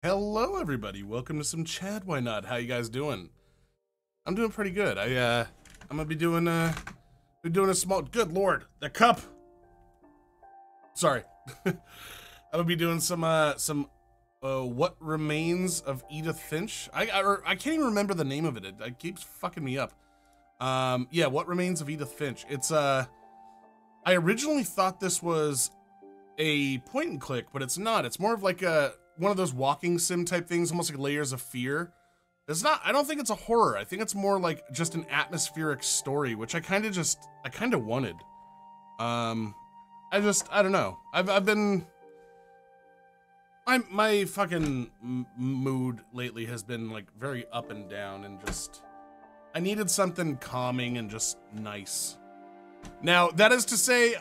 Hello everybody, welcome to some Chad Why Not. How you guys doing? I'm doing pretty good. I'm gonna be doing a small, good lord, the cup. Sorry. I'm gonna be doing some What Remains of Edith Finch. I can't even remember the name of it. It keeps fucking me up. Yeah, What Remains of Edith Finch. It's I originally thought this was a point and click, but it's not. It's more of like one of those walking sim type things, almost like Layers of Fear. It's not, I don't think it's a horror. I think it's more like just an atmospheric story, which I kind of wanted. I don't know. I've been, my fucking mood lately has been like very up and down, and just, I needed something calming and just nice. Now, that is to say,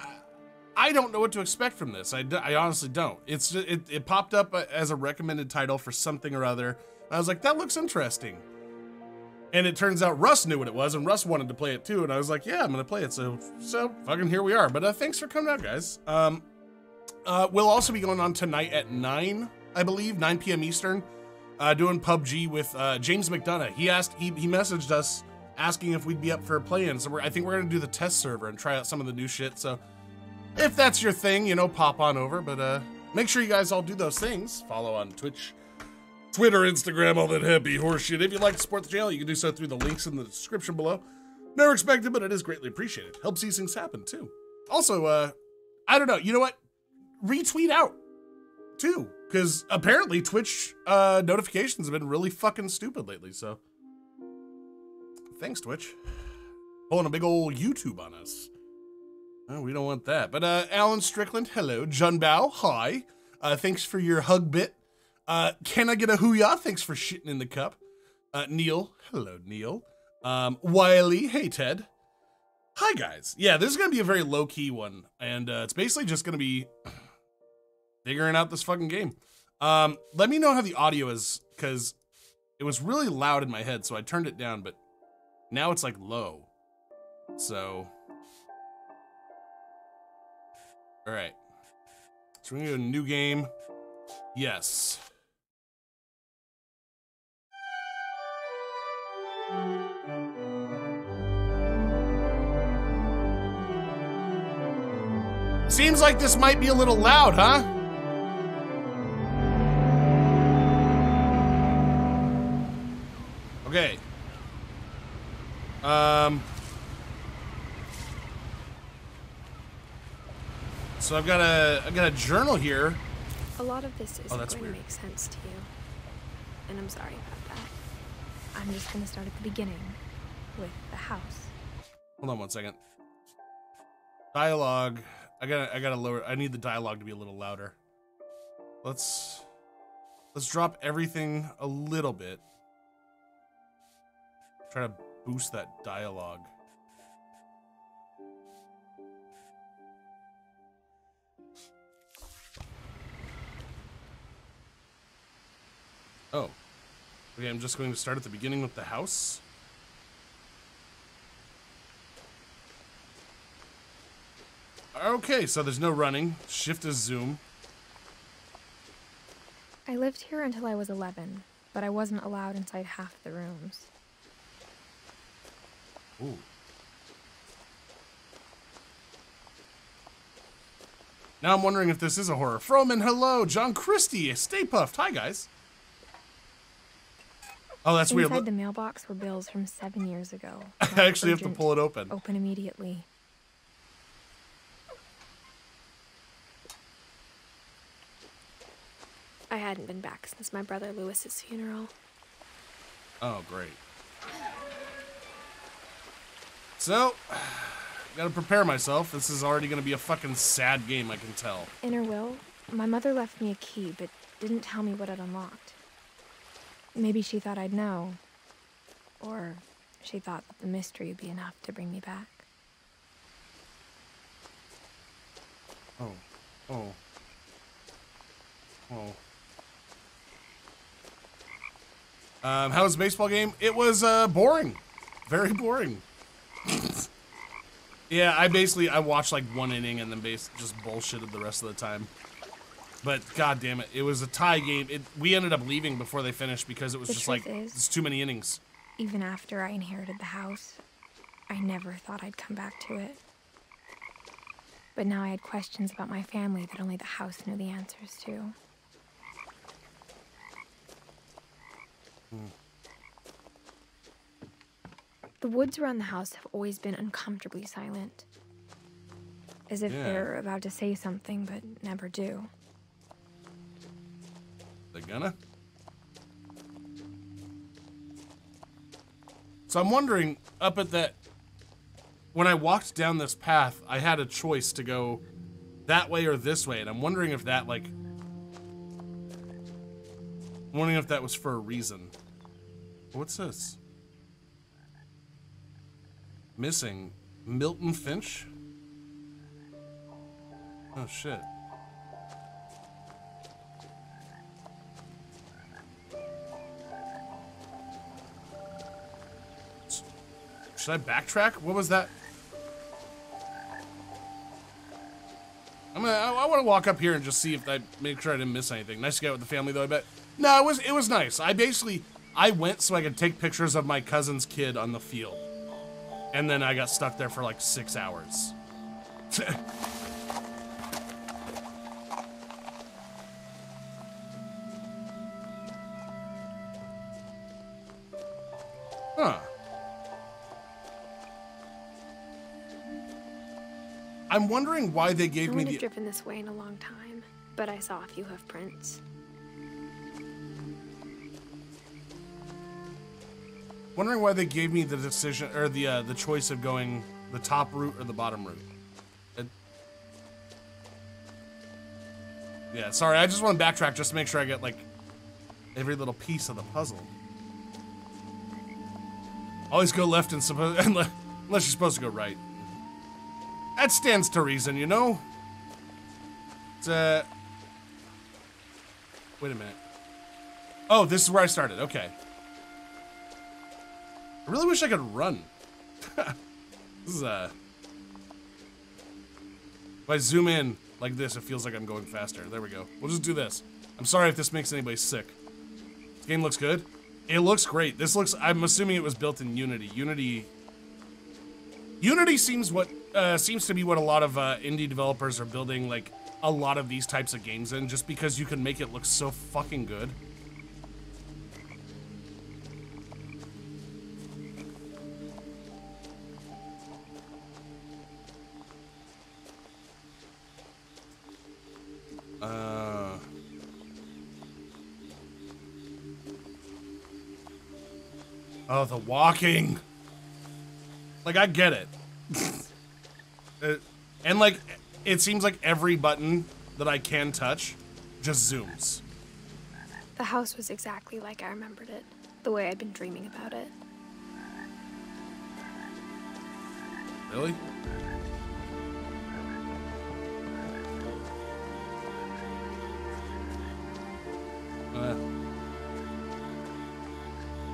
I don't know what to expect from this. I honestly don't. It's just, it popped up as a recommended title for something or other. And I was like, that looks interesting. And it turns out Russ knew what it was, and Russ wanted to play it too. And I was like, yeah, I'm gonna play it. So fucking here we are. But thanks for coming out, guys. We'll also be going on tonight at 9, I believe, 9 p.m. Eastern, doing PUBG with James McDonough. He messaged us asking if we'd be up for a play-in. So I think we're gonna do the test server and try out some of the new shit. So if that's your thing, you know, pop on over, but make sure you guys all do those things. Follow on Twitch, Twitter, Instagram, all that happy horse shit. If you'd like to support the channel, you can do so through the links in the description below. Never expected, but it is greatly appreciated. Helps these things happen, too. Also, I don't know, you know what? Retweet out, too, because apparently Twitch notifications have been really fucking stupid lately, so. Thanks, Twitch. Pulling a big old YouTube on us. Oh, we don't want that. But Alan Strickland, hello. Junbao, hi. Thanks for your hug bit. Can I get a hoo-yah? Thanks for shitting in the cup. Neil, hello, Neil. Wiley, hey, Ted. Hi, guys. Yeah, this is going to be a very low-key one. And it's basically just going to be figuring out this fucking game. Let me know how the audio is, because it was really loud in my head, so I turned it down, but now it's like low. So all right, so we're gonna do a new game. Yes. Seems like this might be a little loud, huh? Okay. So I've got a journal here. A lot of this isn't going weird. to make sense to you, and I'm sorry about that. I'm just going to start at the beginning with the house. Hold on one second. Dialogue. I gotta lower. I need the dialogue to be a little louder. Let's drop everything a little bit. Try to boost that dialogue. Oh, okay, I'm just going to start at the beginning with the house. Okay, so there's no running. Shift is zoom. I lived here until I was 11, but I wasn't allowed inside half the rooms. Ooh. Now I'm wondering if this is a horror. Froman, hello. John Christie, Stay Puffed. Hi, guys. Oh, that's weird. Inside the mailbox were bills from 7 years ago. I actually have to pull it open. Open immediately. I hadn't been back since my brother Lewis's funeral. Oh, great. So, gotta prepare myself. This is already gonna be a fucking sad game, I can tell. In her will, my mother left me a key, but didn't tell me what it unlocked. Maybe she thought I'd know. Or she thought that the mystery would be enough to bring me back. Oh. Oh. Oh. How was the baseball game? It was boring. Very boring. Yeah, I watched like one inning and then just bullshitted the rest of the time. But god damn it, it was a tie game. We ended up leaving before they finished because it was The just truth like, is, it's too many innings. even after I inherited the house, I never thought I'd come back to it. But now I had questions about my family that only the house knew the answers to. The woods around the house have always been uncomfortably silent. As if they're about to say something, but never do. They gonna? So I'm wondering, up at that... When I walked down this path, I had a choice to go that way or this way, and I'm wondering if that, like... I'm wondering if that was for a reason. What's this? Missing. Milton Finch? Oh, shit. Should I backtrack? What was that? I want to walk up here and just see if I make sure I didn't miss anything. Nice to get out with the family, though, I bet. No, it was nice. I went so I could take pictures of my cousin's kid on the field. And then I got stuck there for like 6 hours. Huh. I'm wondering why they gave me the... I wouldn't have driven this way in a long time, but I saw a few hoof prints. Wondering why they gave me the decision, or the choice of going the top route or the bottom route. Yeah, sorry, I just want to backtrack just to make sure I get, like, every little piece of the puzzle. Always go left and unless you're supposed to go right. That stands to reason, you know? It's, wait a minute. Oh, this is where I started, okay. I really wish I could run. This is, if I zoom in like this, it feels like I'm going faster. There we go. We'll just do this. I'm sorry if this makes anybody sick. This game looks good. It looks great. This looks, I'm assuming it was built in Unity. Unity seems to be what a lot of indie developers are building, like, a lot of these types of games in, just because you can make it look so fucking good. Oh, the walking. Like, I get it. And, like, it seems like every button that I can touch just zooms. The house was exactly like I remembered it, the way I'd been dreaming about it. Really?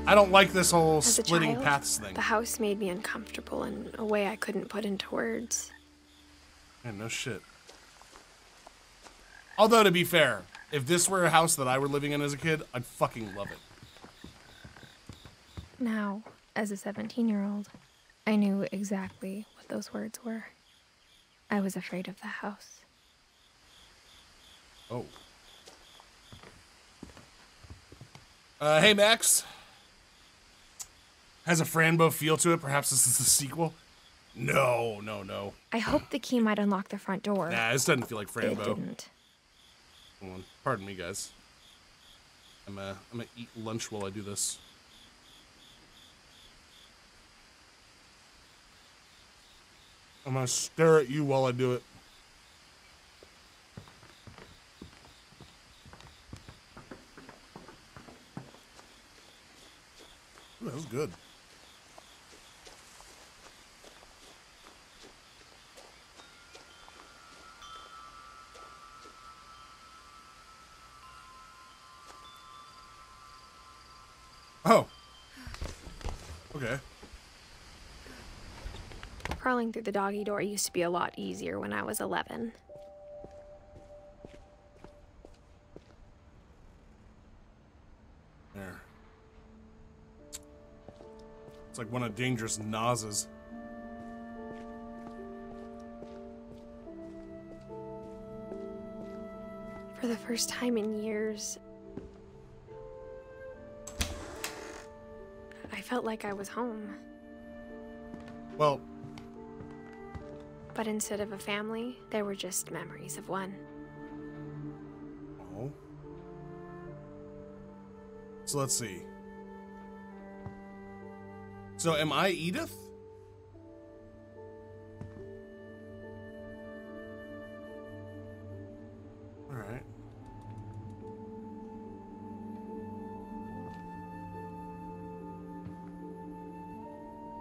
I don't like this whole splitting paths thing. The house made me uncomfortable in a way I couldn't put into words. Yeah, no shit. Although, to be fair, if this were a house that I were living in as a kid, I'd fucking love it. Now, as a 17-year-old, I knew exactly what those words were. I was afraid of the house. Oh. Hey, Max. Has a Franbo feel to it? Perhaps this is the sequel? No, no, no. I hoped the key might unlock the front door. Nah, this doesn't feel like Franbo. It didn't. Hold on. Pardon me, guys. I'm gonna eat lunch while I do this. I'm gonna stare at you while I do it. Ooh, that was good. Oh. Okay. Crawling through the doggy door used to be a lot easier when I was 11. It's like one of Dangerous Naz's. For the first time in years, I felt like I was home. Well, but instead of a family, there were just memories of one. oh. So let's see. So am I Edith? All right.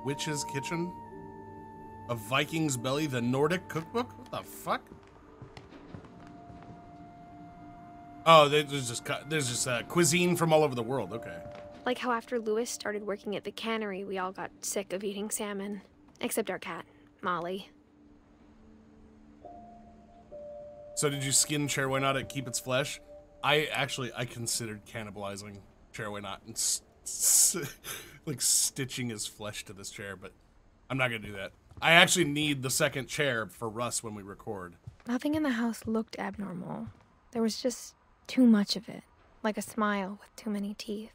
Witch's Kitchen? A Viking's Belly, the Nordic cookbook? What the fuck? Oh, there's just cuisine from all over the world. Okay. Like how after Lewis started working at the cannery, we all got sick of eating salmon. Except our cat, Molly. So did you skin Cherry Not to keep its flesh? I considered cannibalizing Cherry Not and like stitching his flesh to this chair, but I'm not gonna do that. I actually need the second chair for Russ when we record. Nothing in the house looked abnormal. There was just too much of it, like a smile with too many teeth.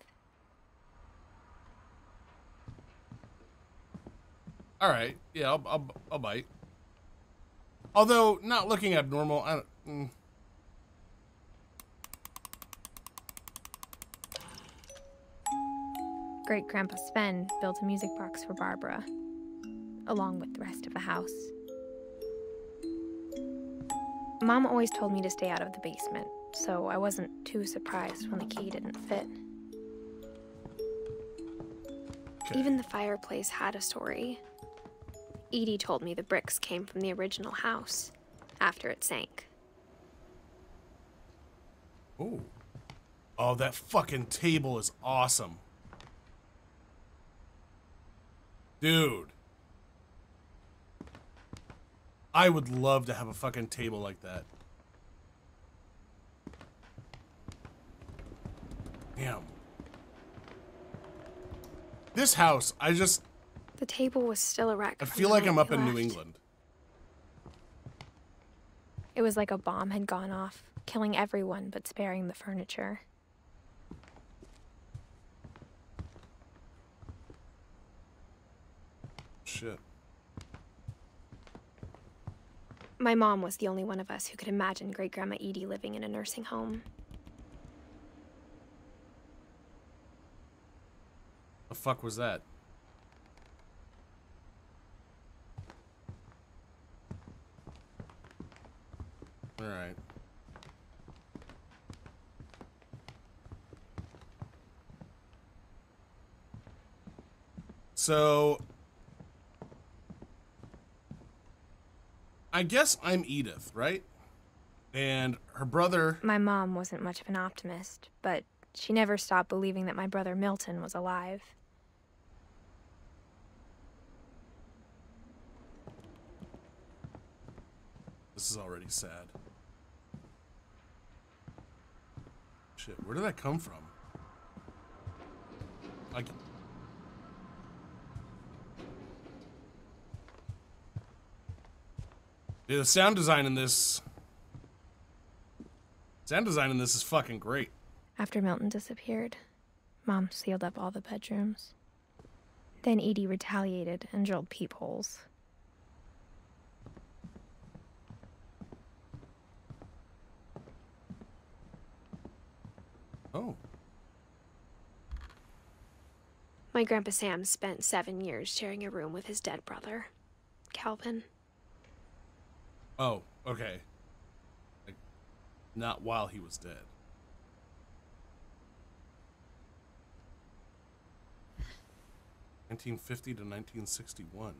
All right, yeah, I'll bite. Although not looking abnormal, I don't. Great-Grandpa Sven built a music box for Barbara, along with the rest of the house. Mom always told me to stay out of the basement, so I wasn't too surprised when the key didn't fit. Okay. Even the fireplace had a story. Edie told me the bricks came from the original house after it sank. Ooh. Oh, that fucking table is awesome. Dude. I would love to have a fucking table like that. Damn. This house, The table was still a wreck. I feel like I'm up in New England. It was like a bomb had gone off, killing everyone but sparing the furniture. Shit. My mom was the only one of us who could imagine Great-Grandma Edie living in a nursing home. The fuck was that? All right. So I guess I'm Edith, right? And her brother... My mom wasn't much of an optimist, but she never stopped believing that my brother Milton was alive. This is already sad. Shit, where did that come from? Like... Dude, the sound design in this is fucking great. After Milton disappeared, Mom sealed up all the bedrooms. Then Edie retaliated and drilled peepholes. Oh. My Grandpa Sam spent 7 years sharing a room with his dead brother, Calvin. Oh, okay. Like, not while he was dead. (1950 to 1961).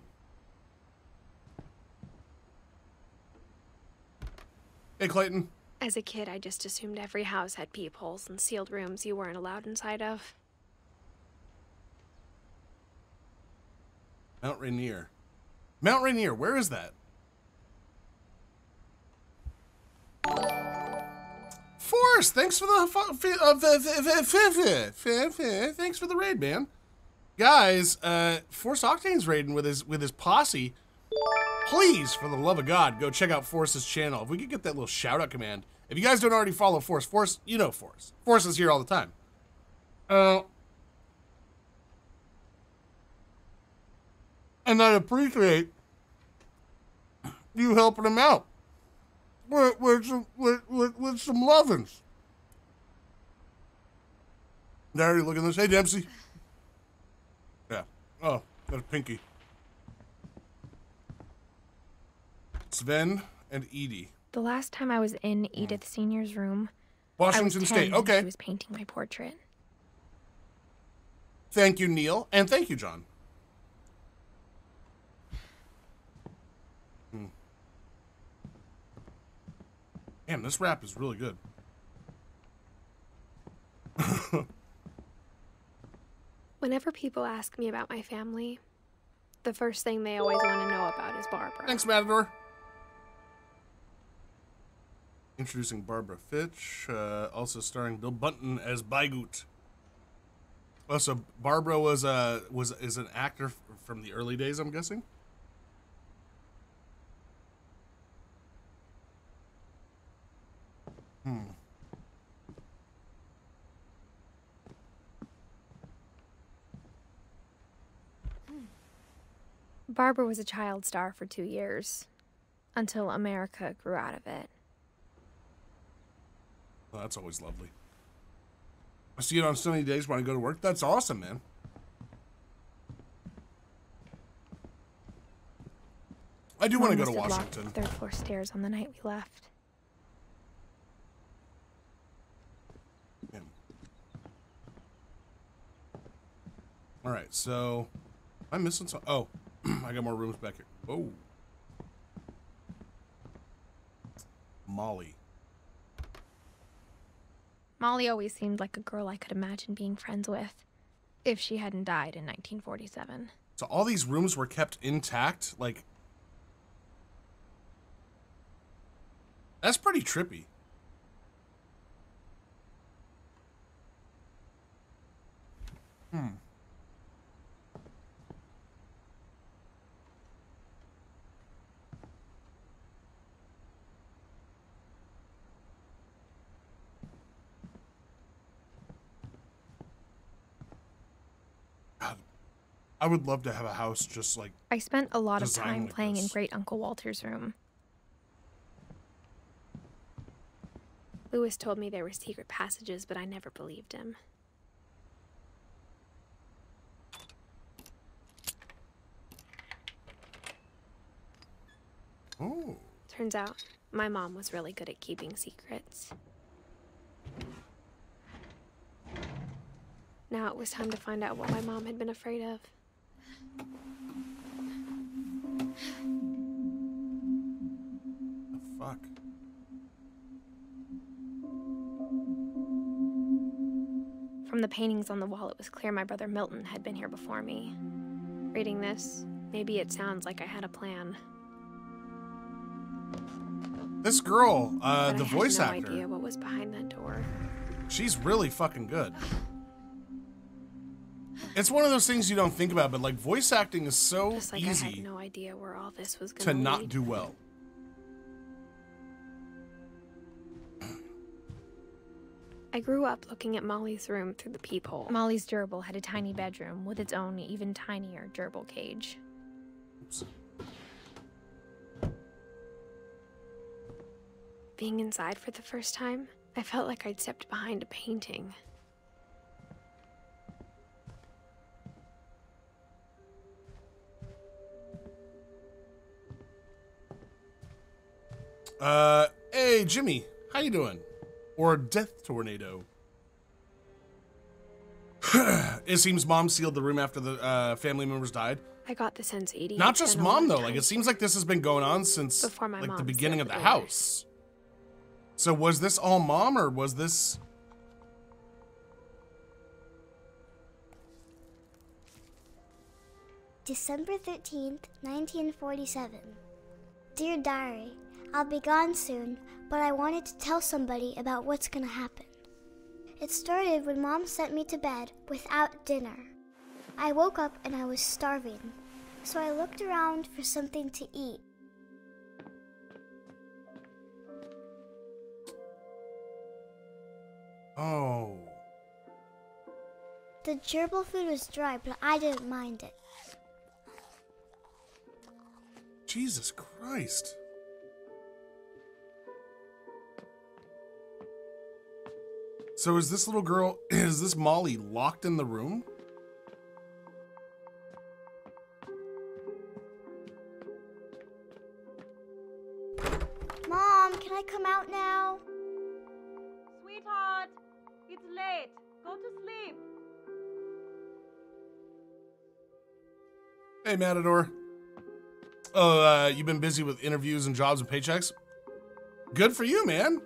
Hey, Clayton. As a kid, I just assumed every house had peepholes and sealed rooms you weren't allowed inside of. Mount Rainier. Mount Rainier, where is that? Forrest, thanks for the thanks for the raid, man. You Guys, Force Octane's raiding with his posse. Please, for the love of God, go check out Force's channel. If we could get that little shout-out command. If you guys don't already follow Force, you know Force. Force is here all the time. And I appreciate you helping him out with some lovin's. There, you look at this. Hey, Dempsey. Yeah. Oh, got a pinky. Sven and Edie. The last time I was in Edith Senior's room, Washington I was 10 State. Okay. She was painting my portrait. Thank you, Neil, and thank you, John. Damn, this rap is really good. Whenever people ask me about my family, the first thing they always want to know about is Barbara. Thanks, Matador. Introducing Barbara Fitch, also starring Bill Bunton as Baigut. Oh, so Barbara is an actor from the early days, I'm guessing. Barbara was a child star for 2 years, until America grew out of it. Well, that's always lovely. I see it on sunny days when I go to work. That's awesome, man. I do want to go to Washington. Third floor stairs on the night we left. Yeah. All right, so I'm missing some. Oh, I got more rooms back here. Oh, Molly. Molly always seemed like a girl I could imagine being friends with, if she hadn't died in 1947. So all these rooms were kept intact? Like, that's pretty trippy. God, I would love to have a house just like I spent a lot of designed time like playing in this. Great Uncle Walter's room. Lewis told me there were secret passages, but I never believed him. Oh. Turns out, my mom was really good at keeping secrets. Now it was time to find out what my mom had been afraid of. The fuck? From the paintings on the wall, it was clear my brother Milton had been here before me. Reading this, maybe it sounds like I had a plan. This girl, But the voice I had no actor, idea what was behind that door. she's really fucking good. It's one of those things you don't think about, but like voice acting is so Just like I easy had no idea where all this was to gonna not lead. do well. I grew up looking at Molly's room through the peephole. Molly's gerbil had a tiny bedroom with its own even tinier gerbil cage. Oops. Being inside for the first time, I felt like I'd stepped behind a painting. Hey, Jimmy, how you doing? Or Death Tornado. It seems Mom sealed the room after the family members died. I got the sense Edie Not had just spent a lot Mom of though, time like it seems like this has been going on since Before my like the mom beginning of sealed the the door. house. So was this all Mom or was this? December 13th, 1947. Dear Diary, I'll be gone soon, but I wanted to tell somebody about what's gonna happen. It started when Mom sent me to bed without dinner. I woke up and I was starving, so I looked around for something to eat. Oh. The gerbil food was dry, but I didn't mind it. Jesus Christ. So is this little girl, is this Molly locked in the room? Mom, can I come out now? Sweetheart, it's late. Go to sleep. Hey, Matador. Oh, you've been busy with interviews and jobs and paychecks? Good for you, man.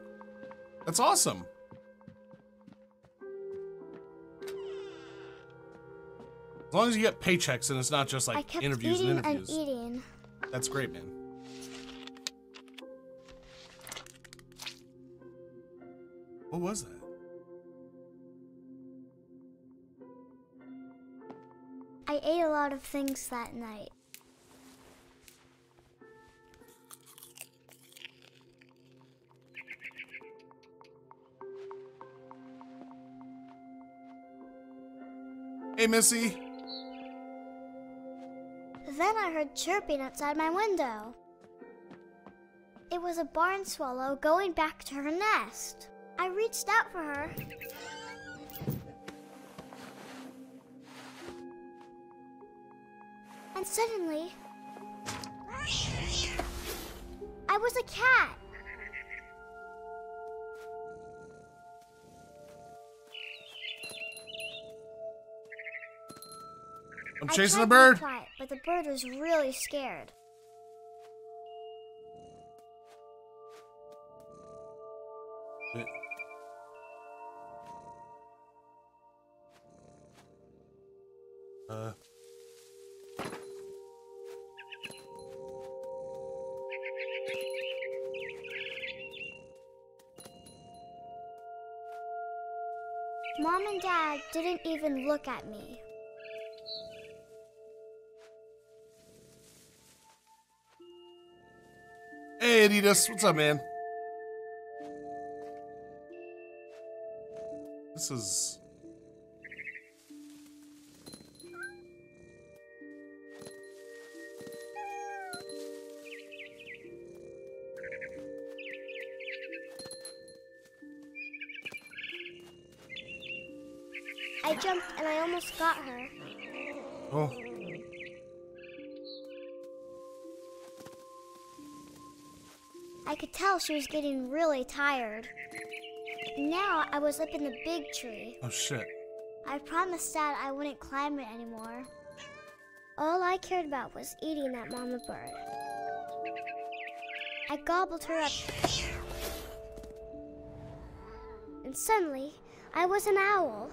That's awesome. As long as you get paychecks and it's not just I like kept interviews eating and interviews. and eating. That's great, man. What was that? I ate a lot of things that night. Hey, Missy. Then I heard chirping outside my window. It was a barn swallow going back to her nest. I reached out for her. And suddenly, I was a cat. I'm I chasing a tried to bird. be quiet, but the bird was really scared. Mom and Dad didn't even look at me. Hey, Edith. What's up, man? This is... I jumped and I almost got her. Oh. I could tell she was getting really tired. Now I was up in the big tree. Oh, shit. I promised Dad I wouldn't climb it anymore. All I cared about was eating that mama bird. I gobbled her up. And suddenly, I was an owl.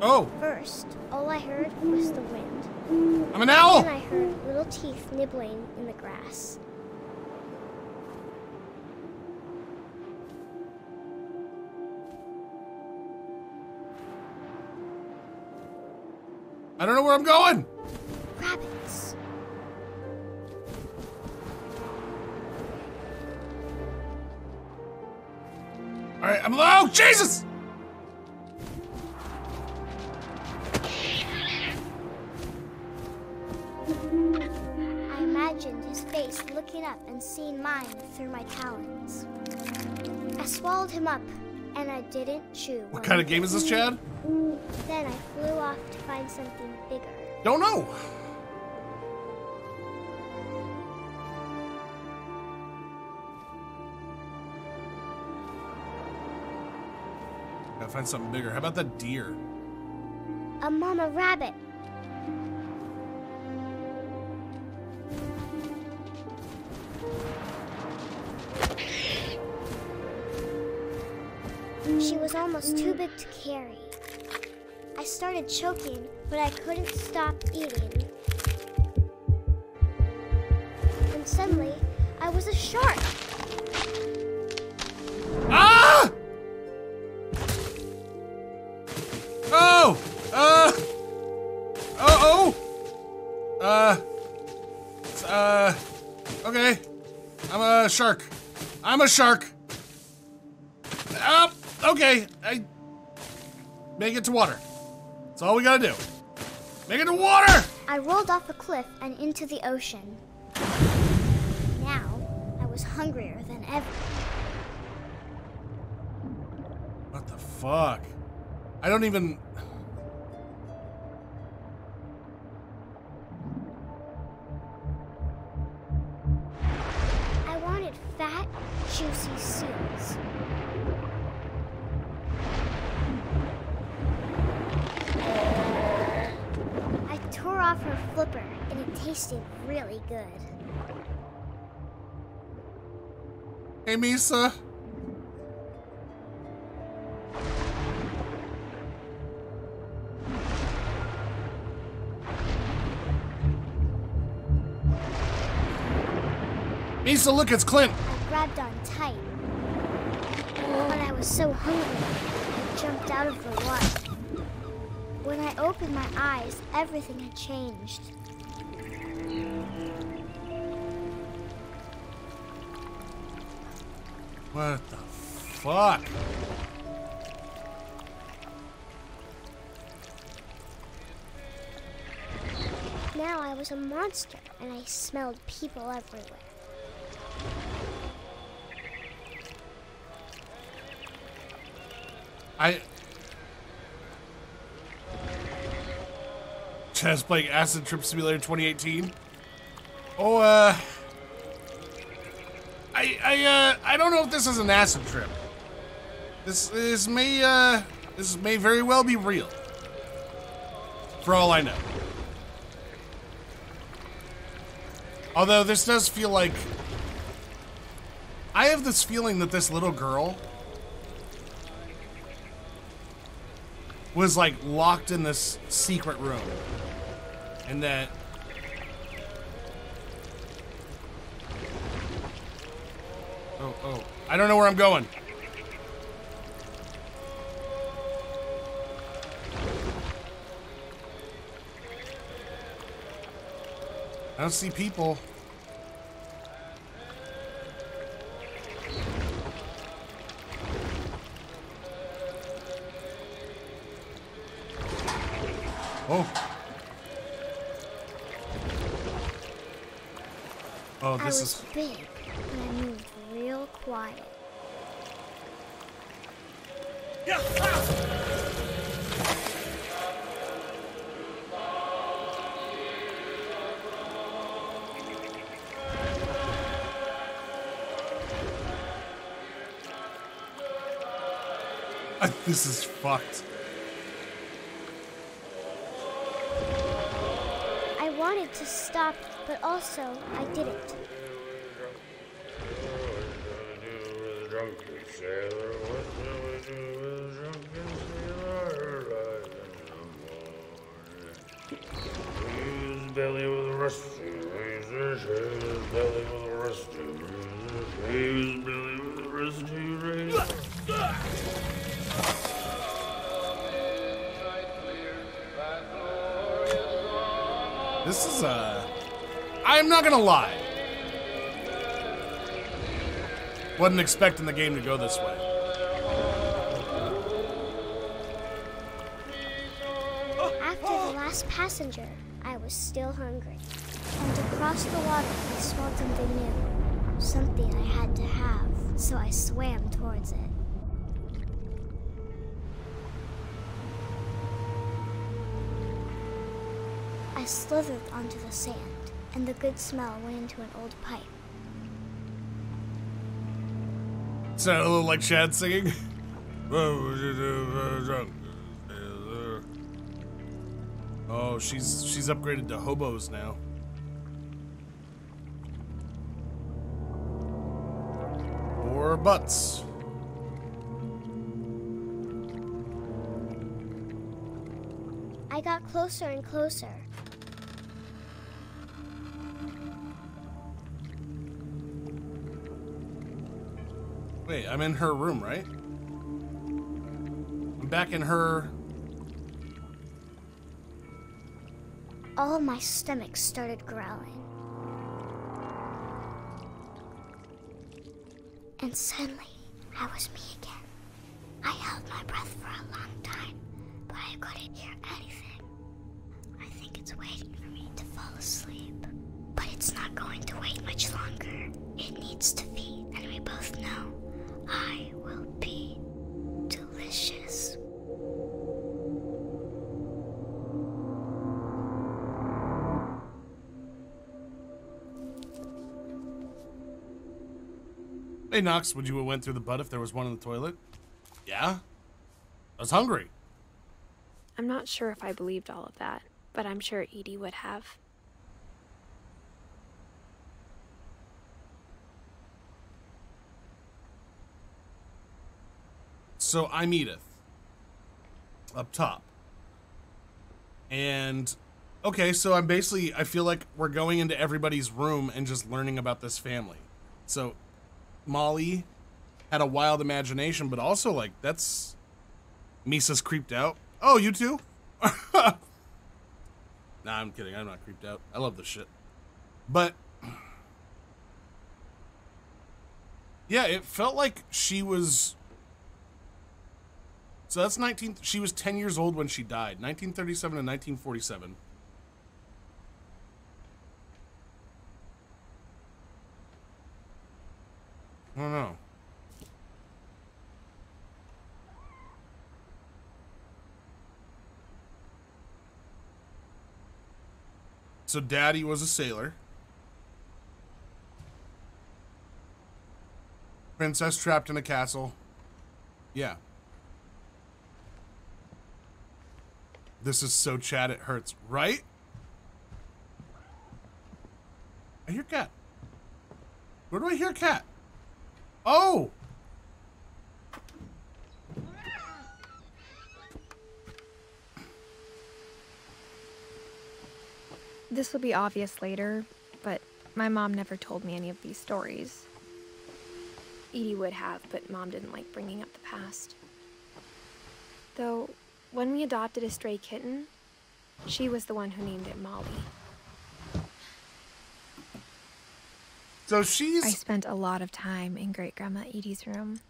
Oh, First, all I heard was the wind. I'm an owl! Then I heard little teeth nibbling in the grass. I don't know where I'm going! Rabbits. Alright, I'm low! Jesus! I imagined his face looking up and seeing mine through my talons. I swallowed him up, and I didn't chew. What kind of game is this, Chad? Then I flew off to find something bigger. Don't know. Gotta find something bigger. How about that deer? A mama rabbit. She was almost too big to carry. I started choking, but I couldn't stop eating. And suddenly, I was a shark. Ah! Oh! Oh! Okay. I'm a shark. I'm a shark. Okay. I make it to water. That's all we gotta do. Make it to water! I rolled off a cliff and into the ocean. Now, I was hungrier than ever. What the fuck? I don't even... I wanted fat, juicy seals. I tore off her flipper, and it tasted really good. Hey, Misa. Misa, look, it's Clint. I grabbed on tight. But I was so hungry, I jumped out of the water. When I opened my eyes, everything had changed. What the fuck? Now I was a monster, and I smelled people everywhere. Chad's playing Acid Trip Simulator 2018. Oh, I don't know if this is an acid trip. This may very well be real. For all I know. Although this does feel like... I have this feeling that this little girl was like locked in this secret room. And that... Oh. I don't know where I'm going. I don't see people. Oh. Oh, this is big, but I moved real quiet. This is fucked. I wanted to stop, but also I didn't. Belly with a rusty razor, belly with a rusty razor, belly with a rusty razor. This is I'm not gonna lie. Wasn't expecting the game to go this way. After the last passenger, I was still hungry. And across the water, I smelled something new. Something I had to have, so I swam towards it. I slithered onto the sand, and the good smell went into an old pipe. Sounded a little like Chad singing. Oh, she's upgraded to hobos now. Or butts. I got closer and closer. Wait, I'm in her room, right? I'm back in her... All of my stomach started growling. And suddenly, I was me again. I held my breath for a long time, but I couldn't hear anything. I think it's waiting for me to fall asleep. But it's not going to wait much longer. It needs to feed, and we both know I will be delicious. Hey, Knox, would you have went through the butt if there was one in the toilet? Yeah? I was hungry. I'm not sure if I believed all of that, but I'm sure Edie would have. So I'm Edith. Up top. And, okay, so I feel like we're going into everybody's room and just learning about this family. So, Molly had a wild imagination, but also, like, that's... Misa's creeped out. Oh, you too? Nah, I'm kidding. I'm not creeped out. I love this shit. But... yeah, it felt like she was... So that's she was 10 years old when she died. 1937 and 1947. I don't know. So Daddy was a sailor. Princess trapped in a castle. Yeah. This is so Chad it hurts, right? I hear cat. Where do I hear cat? Oh! This will be obvious later, but my mom never told me any of these stories. Edie would have, but Mom didn't like bringing up the past. Though, when we adopted a stray kitten, she was the one who named it Molly. So I she's... spent a lot of time in Great-Grandma Edie's room.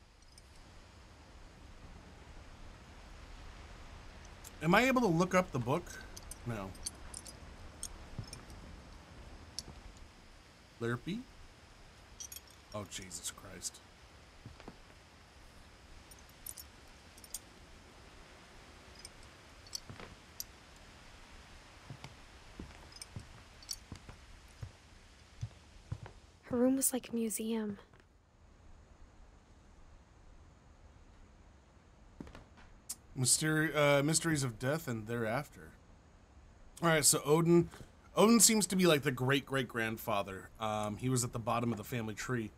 Am I able to look up the book? No. Lirpy? Oh, Jesus Christ. Her room was like a museum. Mysteries of Death and Thereafter. Alright, so Odin seems to be like the great-great-grandfather. He was at the bottom of the family tree.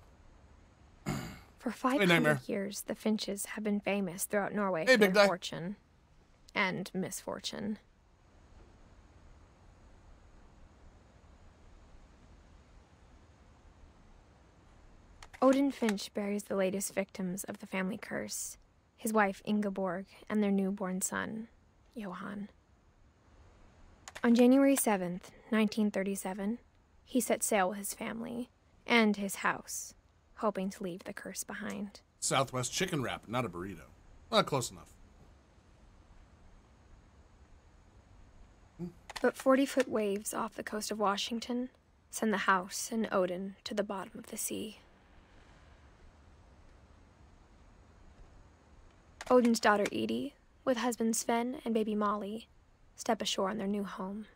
For 500 years, the Finches have been famous throughout Norway for their fortune and misfortune. Odin Finch buries the latest victims of the family curse, his wife Ingeborg and their newborn son, Johan. On January 7th, 1937, he set sail with his family and his house, hoping to leave the curse behind. Southwest chicken wrap, not a burrito. Well, close enough. But 40-foot waves off the coast of Washington send the house and Odin to the bottom of the sea. Odin's daughter Edie, with husband Sven and baby Molly, step ashore on their new home,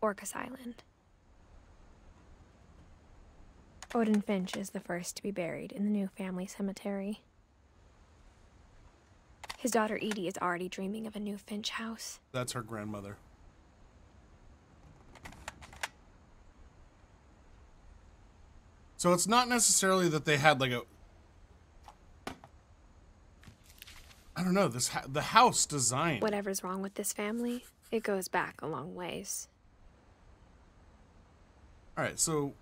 Orcas Island. Odin Finch is the first to be buried in the new family cemetery. His daughter Edie is already dreaming of a new Finch house. That's her grandmother. So it's not necessarily that they had like a... I don't know, the house design. Whatever's wrong with this family, it goes back a long ways. Alright, so...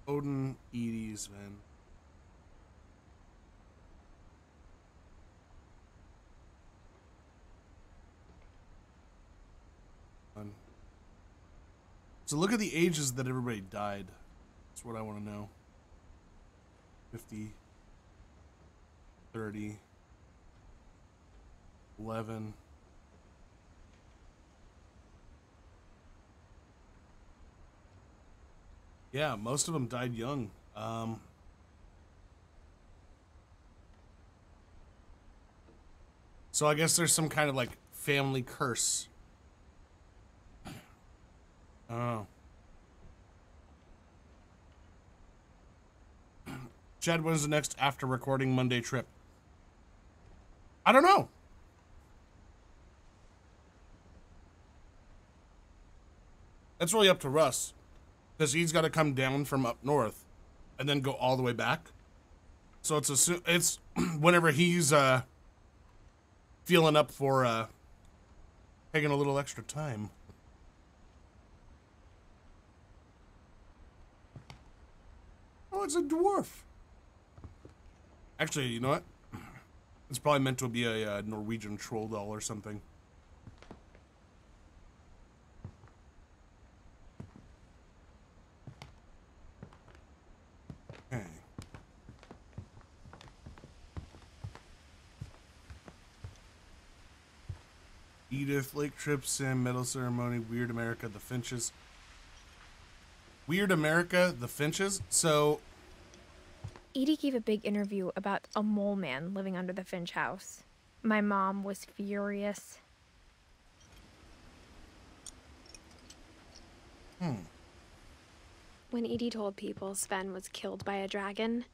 Odin, Edie, Sven. So look at the ages that everybody died. That's what I want to know. 50, 30, 11. Yeah, most of them died young. So I guess there's some kind of like family curse. Oh. Chad, when's the next after recording Monday trip? I don't know. That's really up to Russ, because he's got to come down from up north and then go all the way back. So it's whenever he's feeling up for taking a little extra time. Oh, it's a dwarf. Actually, you know what? It's probably meant to be a Norwegian troll doll or something. Okay. Edith, Lake Trip, Sim, Medal Ceremony, Weird America, The Finches. Weird America, The Finches? So... Edie gave a big interview about a mole man living under the Finch house. My mom was furious. When Edie told people Sven was killed by a dragon,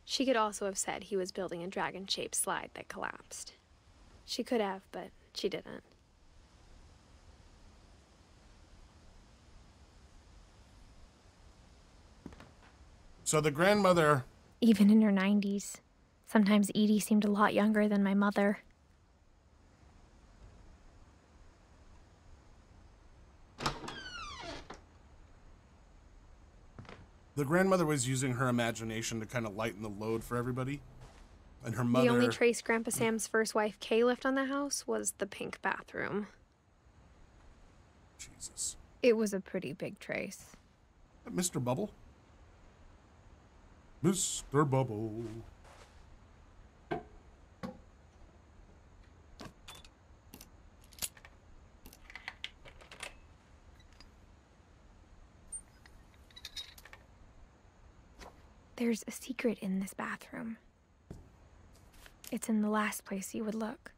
she could also have said he was building a dragon-shaped slide that collapsed. She could have, but she didn't. So the grandmother... Even in her 90s. Sometimes Edie seemed a lot younger than my mother. The grandmother was using her imagination to kind of lighten the load for everybody. And her mother... The only trace Grandpa Sam's first wife, Kay, left on the house was the pink bathroom. Jesus. It was a pretty big trace. Mr. Bubble? Mr. Bubble. There's a secret in this bathroom. It's in the last place you would look.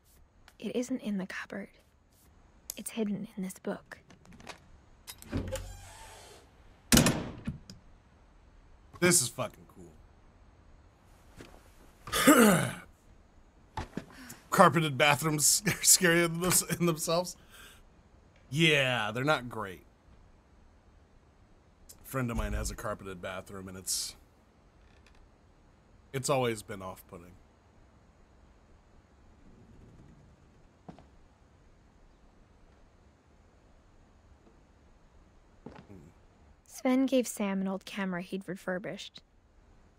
It isn't in the cupboard. It's hidden in this book. This is fucking cool. Carpeted bathrooms are scary in themselves. Yeah, they're not great. A friend of mine has a carpeted bathroom, and it's always been off-putting. Sven gave Sam an old camera he'd refurbished.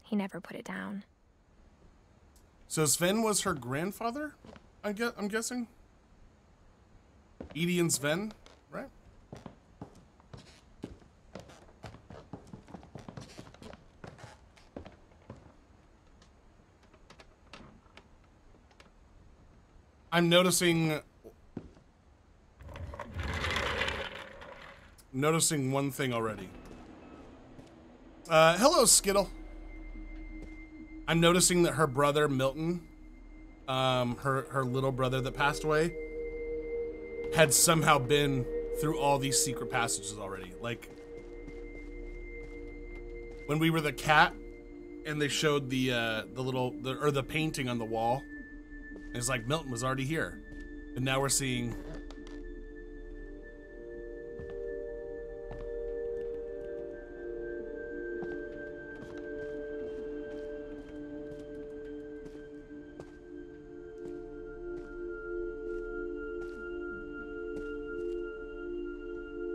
He never put it down. So Sven was her grandfather? I'm guessing? Edie and Sven, right? I'm noticing one thing already. Hello, Skittle. I'm noticing that her brother, Milton, her little brother that passed away, had somehow been through all these secret passages already. Like, when we were the cat, and they showed the painting on the wall, it's like Milton was already here. And now we're seeing...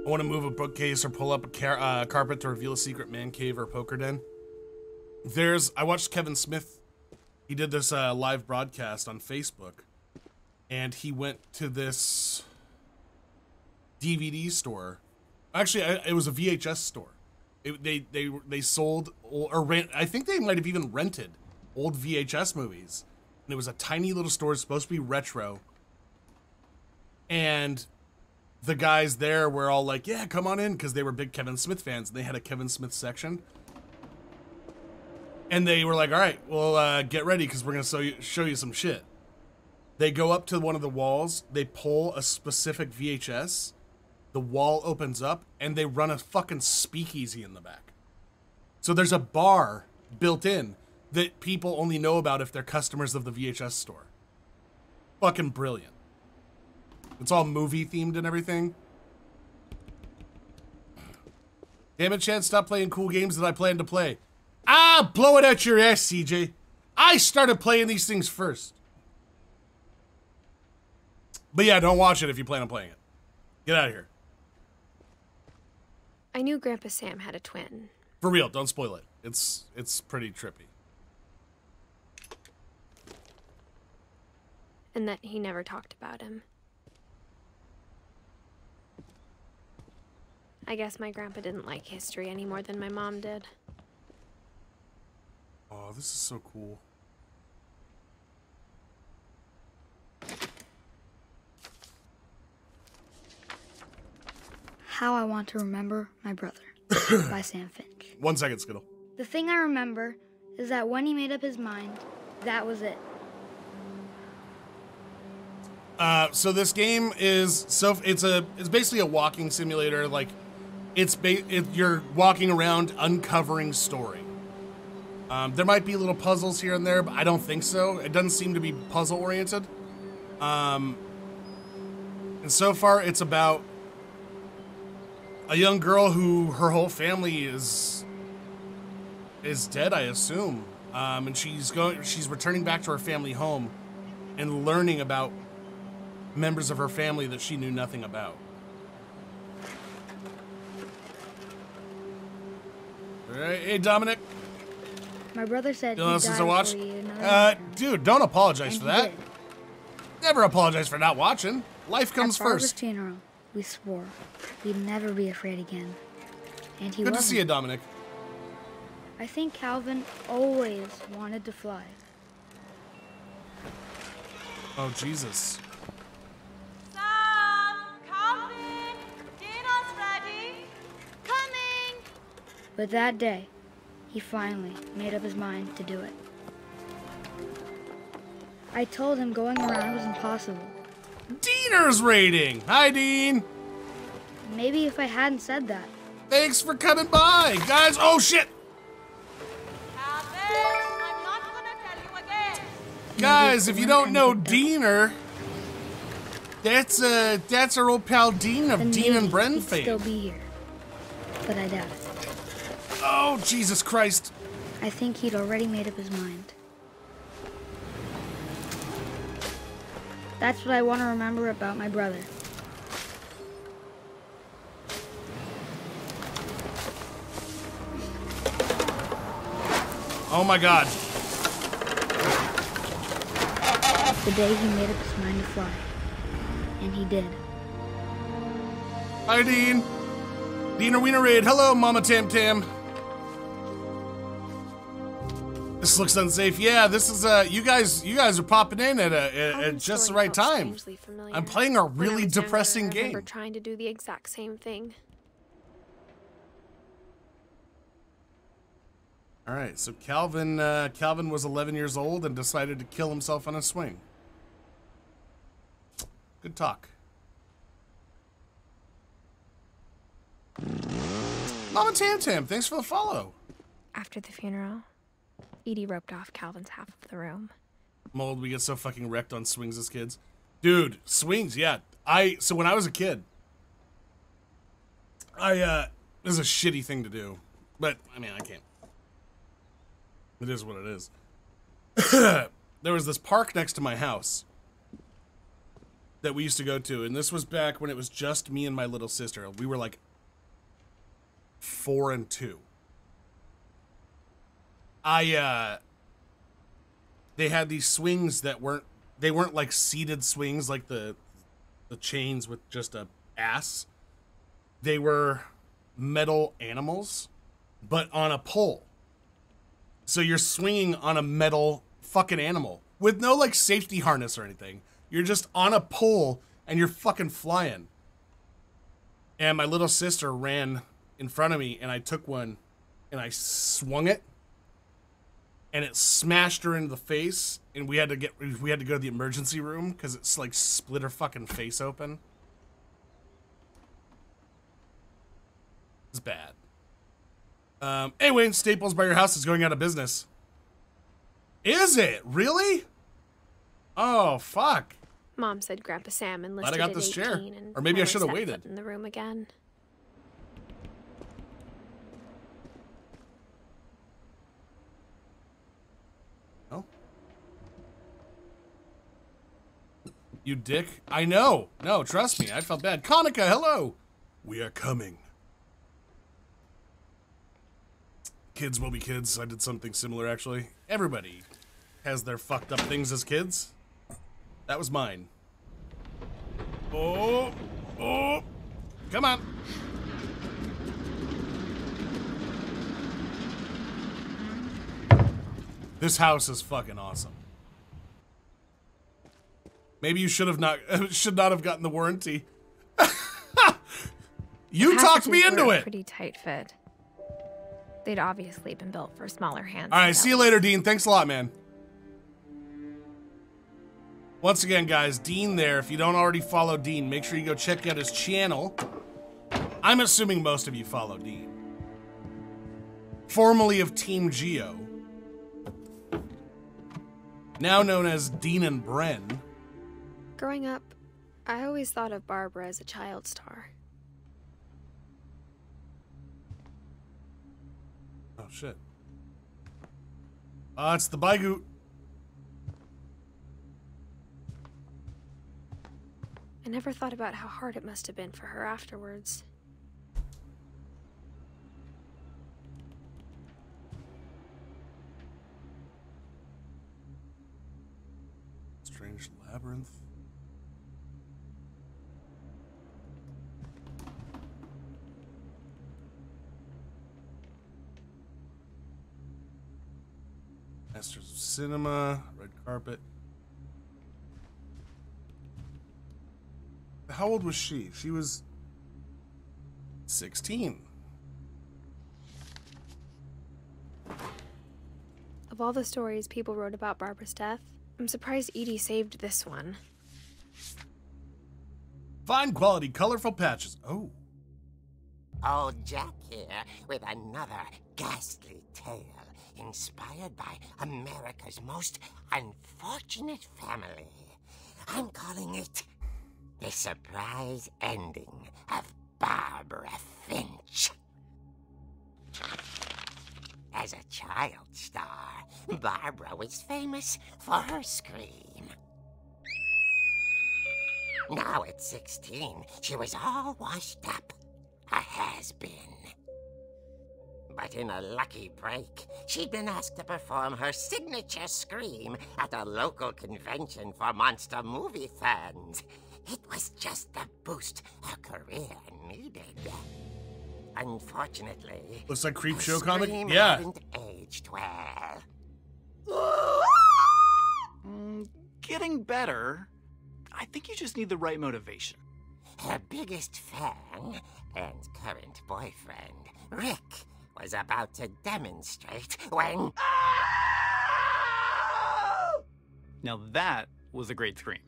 I want to move a bookcase or pull up a carpet to reveal a secret man cave or poker den. I watched Kevin Smith. He did this live broadcast on Facebook, and he went to this DVD store. Actually, it was a VHS store They sold or rent. I think they might have even rented old VHS movies, and it was a tiny little store. It's supposed to be retro, and the guys there were all like, "Yeah, come on in," because they were big Kevin Smith fans. And they had a Kevin Smith section, and they were like, "All right, well, get ready because we're gonna show you some shit." They go up to one of the walls. They pull a specific VHS. The wall opens up, and they run a fucking speakeasy in the back. So there's a bar built in that people only know about if they're customers of the VHS store. Fucking brilliant. It's all movie themed and everything. Damn it, Chad, stop playing cool games that I plan to play. Ah, blow it out your ass, CJ. I started playing these things first. But yeah, don't watch it if you plan on playing it. Get out of here. I knew Grandpa Sam had a twin. For real, don't spoil it. It's pretty trippy. And that he never talked about him. I guess my grandpa didn't like history any more than my mom did. Oh, this is so cool. How I Want to Remember My Brother by Sam Finch. 1 second, Skittle. The thing I remember is that when he made up his mind, that was it. So this game is it's basically a walking simulator. Like you're walking around uncovering story. There might be little puzzles here and there, but I don't think so. It doesn't seem to be puzzle oriented. And so far it's about a young girl who her whole family is dead, I assume. And she's returning back to her family home and learning about members of her family that she knew nothing about. All right, hey Dominic. My brother said Dylan, he'd listen die to watch. before he ate another Dude, don't apologize and for he that. did. Never apologize for not watching. Life comes At Barbara's first. funeral, we swore we'd never be afraid again. And he Good to wasn't. see you, Dominic. I think Calvin always wanted to fly. Oh, Jesus. Sam, Calvin, dinner's ready. Coming. But that day, he finally made up his mind to do it. I told him going around was impossible. Deaner's rating. Hi, Dean. Maybe if I hadn't said that. Thanks for coming by, guys. Oh shit, Calvin, I'm not gonna tell you again. guys. If you don't know Diener, that's our old pal Dean of Then Dean and maybe Bren he'd still fame. be here. But I doubt it. Oh, Jesus Christ. I think he'd already made up his mind. That's what I want to remember about my brother. Oh my God. The day he made up his mind to fly. And he did. Hi, Dean. Deaner Wiener Raid. Hello, Mama Tam Tam. This looks unsafe. Yeah, this is you guys are popping in at Calvin's just the story right felt time. strangely familiar. I'm playing a When I really was younger, depressing I remember game. trying to do the exact same thing. All right, so Calvin was 11 years old and decided to kill himself on a swing. Good talk. Mama Tam Tam, thanks for the follow. After the funeral, Edie roped off Calvin's half of the room. Mold, we get so fucking wrecked on swings as kids. Dude, swings, yeah. So when I was a kid, this is a shitty thing to do. But, I mean, I can't. It is what it is. There was this park next to my house that we used to go to, and this was back when it was just me and my little sister. We were like 4 and 2. They had these swings that weren't like seated swings like the chains with just a ass. They were metal animals but on a pole. So you're swinging on a metal fucking animal with no like safety harness or anything. You're just on a pole and you're fucking flying. And my little sister ran in front of me and I took one and I swung it and it smashed her into the face and we had to go to the emergency room because it's like split her fucking face open. It's bad. Anyway, Staples by your house is going out of business. Is it? Really? Oh, fuck. Mom said Grandpa Sam enlisted Glad I got at this 18 chair. and Or maybe I never should have set waited. foot in the room again. No? You dick. I know. No, trust me. I felt bad. Konica, hello. We are coming. Kids will be kids. I did something similar, actually. Everybody has their fucked up things as kids. That was mine. Oh. Oh. Come on. This house is fucking awesome. Maybe you should not have gotten the warranty. You talked me into it. Pretty tight fit. They'd obviously been built for smaller hands. All right, see you later, Dean. Thanks a lot, man. Once again, guys, Dean there. If you don't already follow Dean, make sure you go check out his channel. I'm assuming most of you follow Dean. Formerly of Team Geo. Now known as Dean and Bren. Growing up, I always thought of Barbara as a child star. Oh, shit. It's the Baigoot. I never thought about how hard it must have been for her afterwards. Strange labyrinth. Masters of Cinema, red carpet. How old was she? She was 16. Of all the stories people wrote about Barbara's death, I'm surprised Edie saved this one. Fine quality, colorful patches. Oh. Old Jack here with another ghastly tale inspired by America's most unfortunate family. I'm calling it The Surprise Ending of Barbara Finch. As a child star, Barbara was famous for her scream. Now at 16, she was all washed up, a has-been. But in a lucky break, she'd been asked to perform her signature scream at a local convention for monster movie fans. It was just the boost her career needed. Unfortunately, Looks like Creep the Show comic? scream Yeah. hadn't aged well. Getting better. I think you just need the right motivation. Her biggest fan and current boyfriend, Rick, was about to demonstrate when... Now that was a great scream.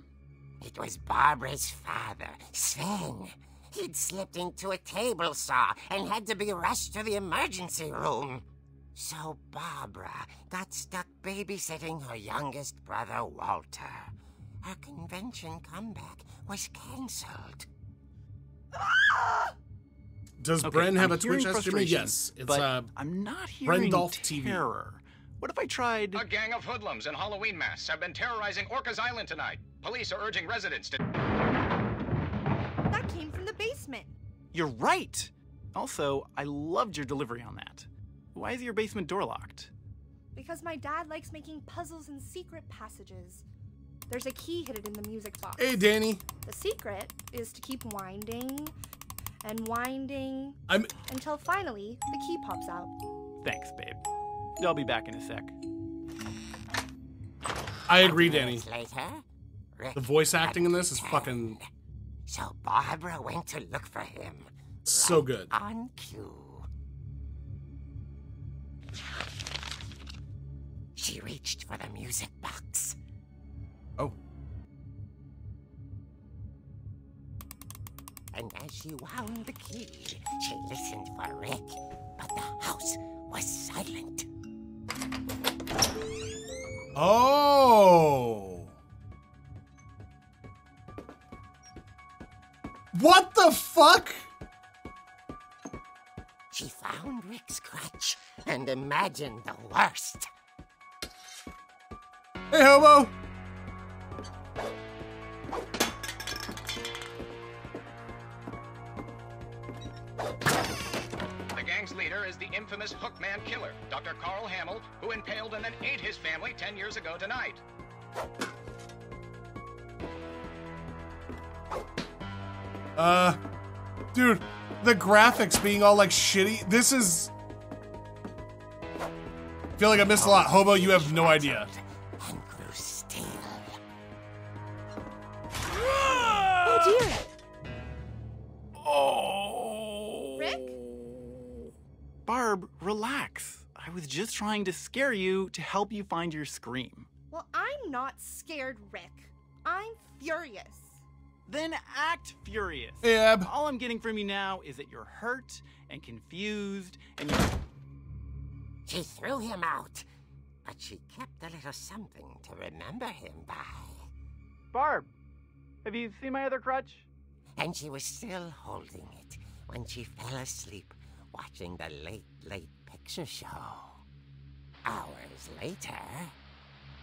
It was Barbara's father, Sven. He'd slipped into a table saw and had to be rushed to the emergency room. So Barbara got stuck babysitting her youngest brother, Walter. Her convention comeback was cancelled. Does Okay, Bren have I'm a Twitch hearing stream? frustration, Yes. It's but I'm not hearing Brendolph TV. terror. What if I tried... A gang of hoodlums in Halloween masks have been terrorizing Orcas Island tonight. Police are urging residents to... That came from the basement. You're right! Also, I loved your delivery on that. Why is your basement door locked? Because my dad likes making puzzles and secret passages. There's a key hidden in the music box. Hey, Danny. The secret is to keep winding and winding until finally the key pops out. Thanks, babe. I'll be back in a sec. I agree, Danny. Later, Rick The voice acting in this is returned. fucking So Barbara went to look for him. so good. On cue. She reached for the music box. Oh. And as she wound the key, she listened for Rick, but the house was silent. Oh. What the fuck? She found Rick's crutch and imagined the worst. Hey, hobo. The gang's leader is the infamous Hookman killer, Dr. Carl Hamill, who impaled and then ate his family 10 years ago tonight. Dude, the graphics being all like shitty. This is. I feel like I missed a lot. Hobo, you have no idea. And grew still. Oh dear! Oh. Rick? Barb, relax. I was just trying to scare you to help you find your scream. Well, I'm not scared, Rick. I'm furious. Then act furious. Hey, Ab. All I'm getting from you now is that you're hurt and confused and you're... She threw him out, but she kept a little something to remember him by. Barb, have you seen my other crutch? And she was still holding it when she fell asleep watching the late picture show. Hours later...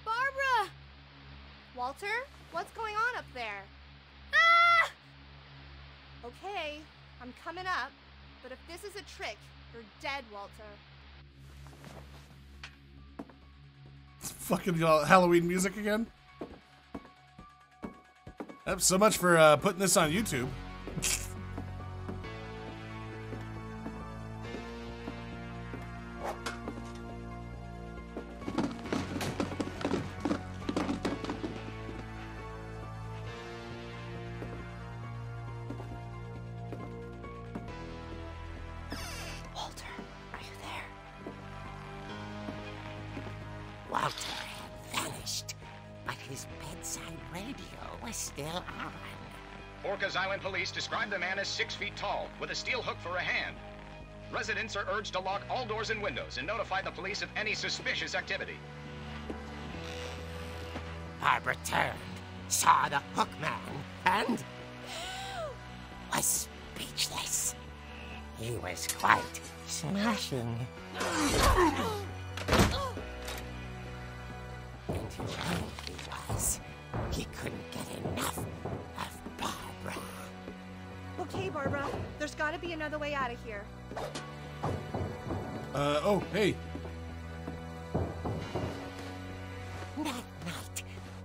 Barbara! Walter, what's going on up there? Ah! Okay, I'm coming up, but if this is a trick, you're dead, Walter. It's fucking Halloween music again. So much for putting this on YouTube. Walter, are you there? Walter had vanished, but his bedside radio was still on. Orcas Island police describe the man as 6 feet tall, with a steel hook for a hand. Residents are urged to lock all doors and windows and notify the police of any suspicious activity. Barbara turned, saw the hook man, and was speechless. He was quite smashing. And where he was, he couldn't get enough of Barbara. Okay, Barbara, there's gotta be another way out of here. Oh, hey. That night,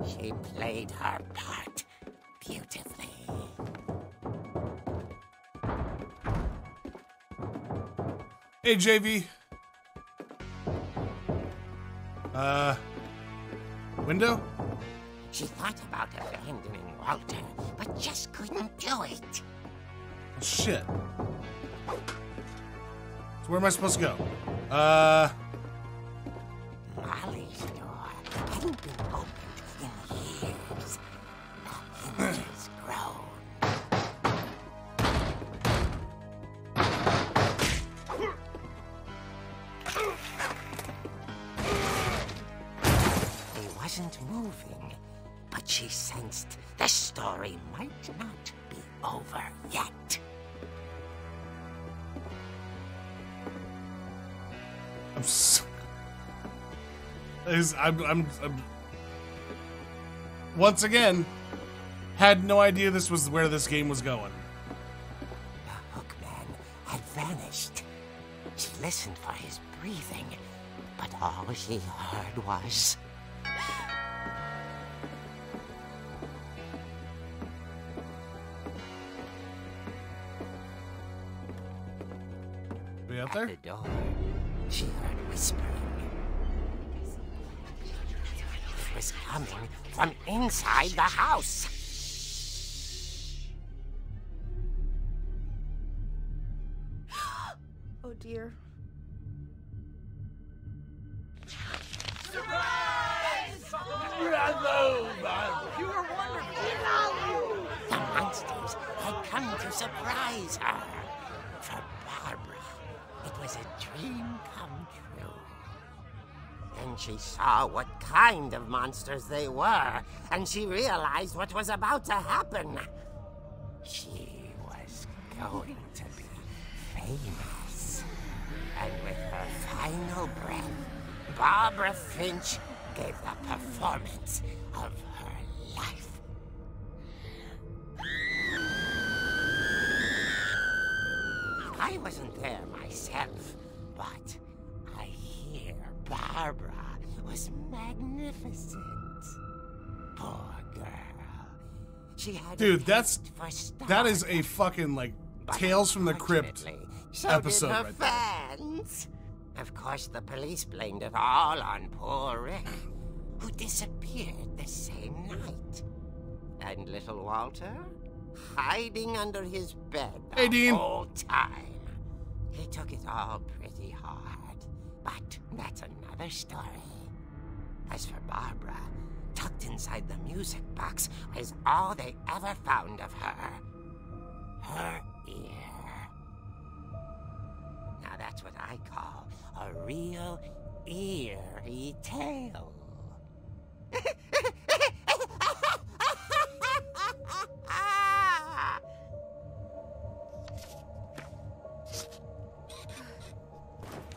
she played her part beautifully. Hey, JV. Window? She thought about abandoning Walter, but just couldn't do it. Shit. So where am I supposed to go? Molly's door hadn't been opened in years. The hinges grown. He wasn't moving, but she sensed the story might not be over yet. I'm once again had no idea this was where this game was going. The hookman had vanished. She listened for his breathing, but all she heard was... Be out At there? the door, she heard whispering. It was coming from inside the house. Oh dear. The monsters had come to surprise her. For Barbara, it was a dream come true. Then she saw what kind of monsters they were, and she realized what was about to happen. She was going to be famous. And with her final breath, Barbara Finch gave the performance of her life. I wasn't there myself, but I hear Barbara was magnificent. Poor girl. She had Dude, a taste for that is stardom, a fucking like but Tales from the Crypt unfortunately, so episode did her right there. fans. Of course, the police blamed it all on poor Rick, who disappeared the same night. And little Walter, hiding under his bed the Hey, Dean. whole time. He took it all pretty hard, but that's another story. As for Barbara, tucked inside the music box is all they ever found of her. Her ear. Now that's what I call a real eerie tale.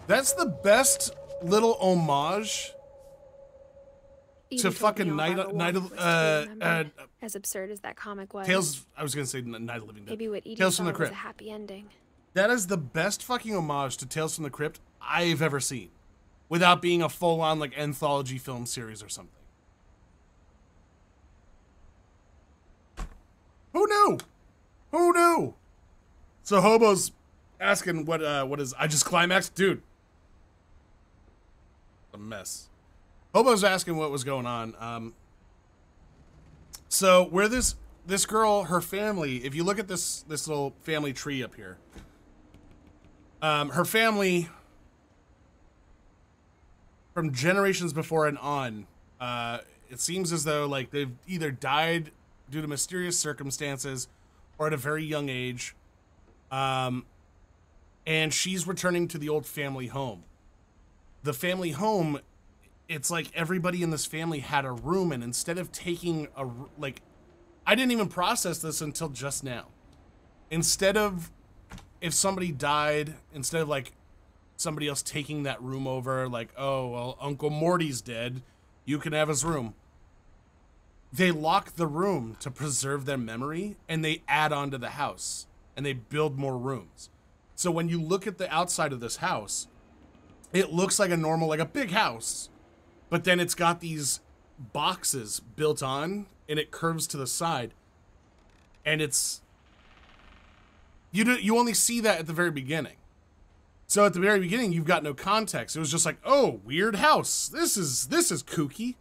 That's the best little homage Edie to told me fucking all Night about of a Night wolf of was to be remembered. uh, As absurd as that comic was, Tales. I was gonna say Night of the Living Dead. maybe what Edie Tales saw from the was Crypt. a happy ending. That is the best fucking homage to Tales from the Crypt I've ever seen, without being a full-on like anthology film series or something. Who knew? Who knew? So Hobo's asking what is I just climaxed, dude. A mess. Hobo's asking what was going on. So where this girl, her family, if you look at this little family tree up here, her family from generations before and on, it seems as though like they've either died due to mysterious circumstances or at a very young age. And she's returning to the old family home. The family home, it's like everybody in this family had a room, and instead of taking I didn't even process this until just now. Instead of, if somebody died, instead of like somebody else taking that room over, like, oh, well, Uncle Morty's dead, you can have his room. They lock the room to preserve their memory, and they add on to the house, and they build more rooms. So when you look at the outside of this house, it looks like a normal, like a big house, but then it's got these boxes built on, and it curves to the side, and it's, you only see that at the very beginning. So at the very beginning, you've got no context. It was just like, oh, weird house. This is kooky.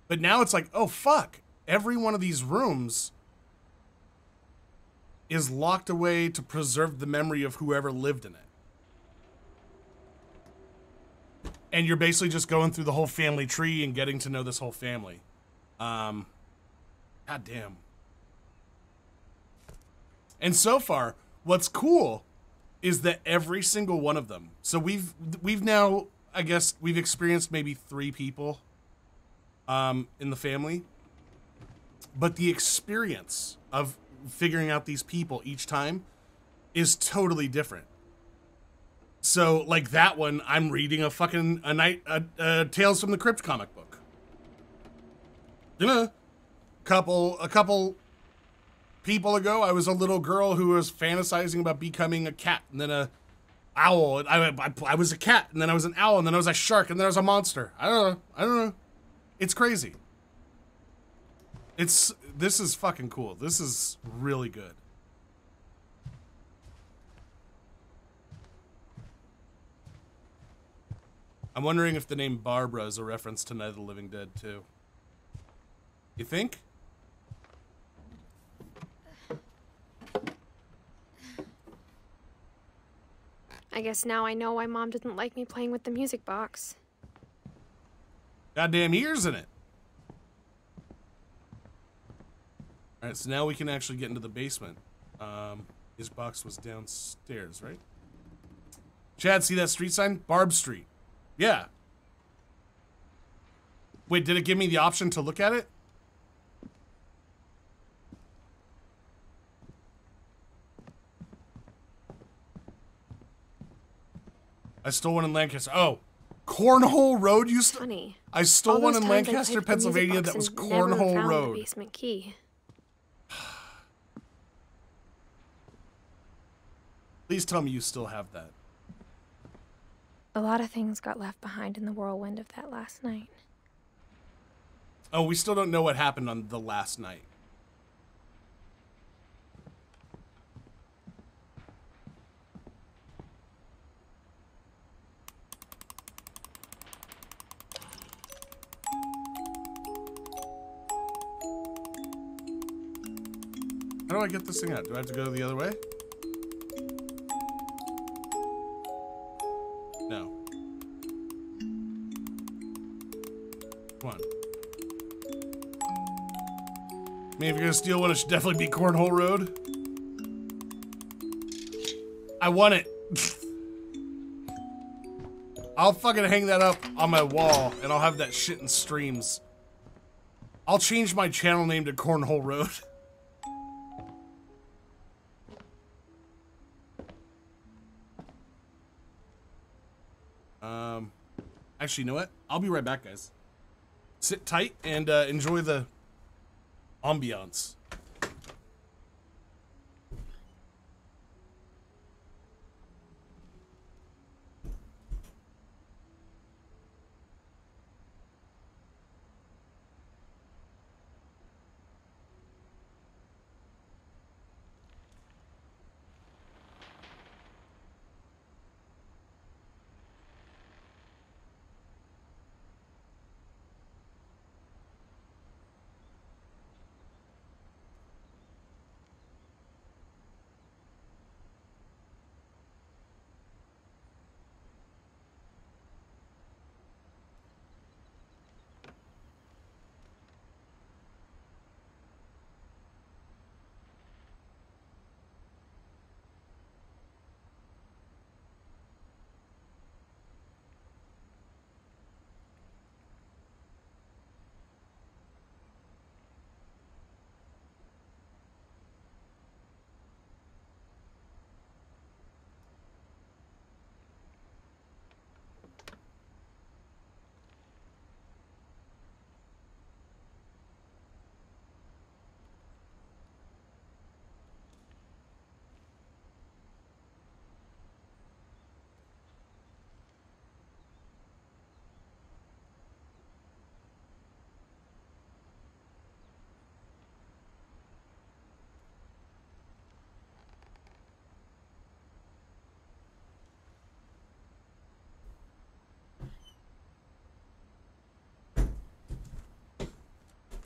But now it's like, oh, fuck. Every one of these rooms is locked away to preserve the memory of whoever lived in it. And you're basically just going through the whole family tree and getting to know this whole family. God damn. And so far, what's cool is that every single one of them. So we've now, I guess, we've experienced maybe 3 people in the family. But the experience of figuring out these people each time is totally different. So, like that one, I'm reading a Tales from the Crypt comic book. You know, a couple people ago, I was a little girl who was fantasizing about becoming a cat, and then a owl. I was a cat, and then I was an owl, and then I was a shark, and then I was a monster. I don't know. It's crazy. This is fucking cool. This is really good. I'm wondering if the name Barbara is a reference to Night of the Living Dead, too. You think? I guess now I know why Mom didn't like me playing with the music box. Goddamn ears in it. Alright, so now we can actually get into the basement. His box was downstairs, right? Chad, see that street sign? Barb Street. Yeah. Wait, did it give me the option to look at it? I stole one in Lancaster. Oh, Cornhole Road used to... Funny. I stole All one those in times I Lancaster, typed the music Pennsylvania box that was and never Cornhole found Road. The basement key. Please tell me you still have that. A lot of things got left behind in the whirlwind of that last night. Oh, we still don't know what happened on the last night. How do I get this thing out? Do I have to go the other way? No. Come on. I mean, if you're gonna steal one, it should definitely be Cornhole Road. I want it. I'll fucking hang that up on my wall, and I'll have that shit in streams. I'll change my channel name to Cornhole Road. Actually, you know what? I'll be right back, guys. Sit tight and enjoy the ambiance.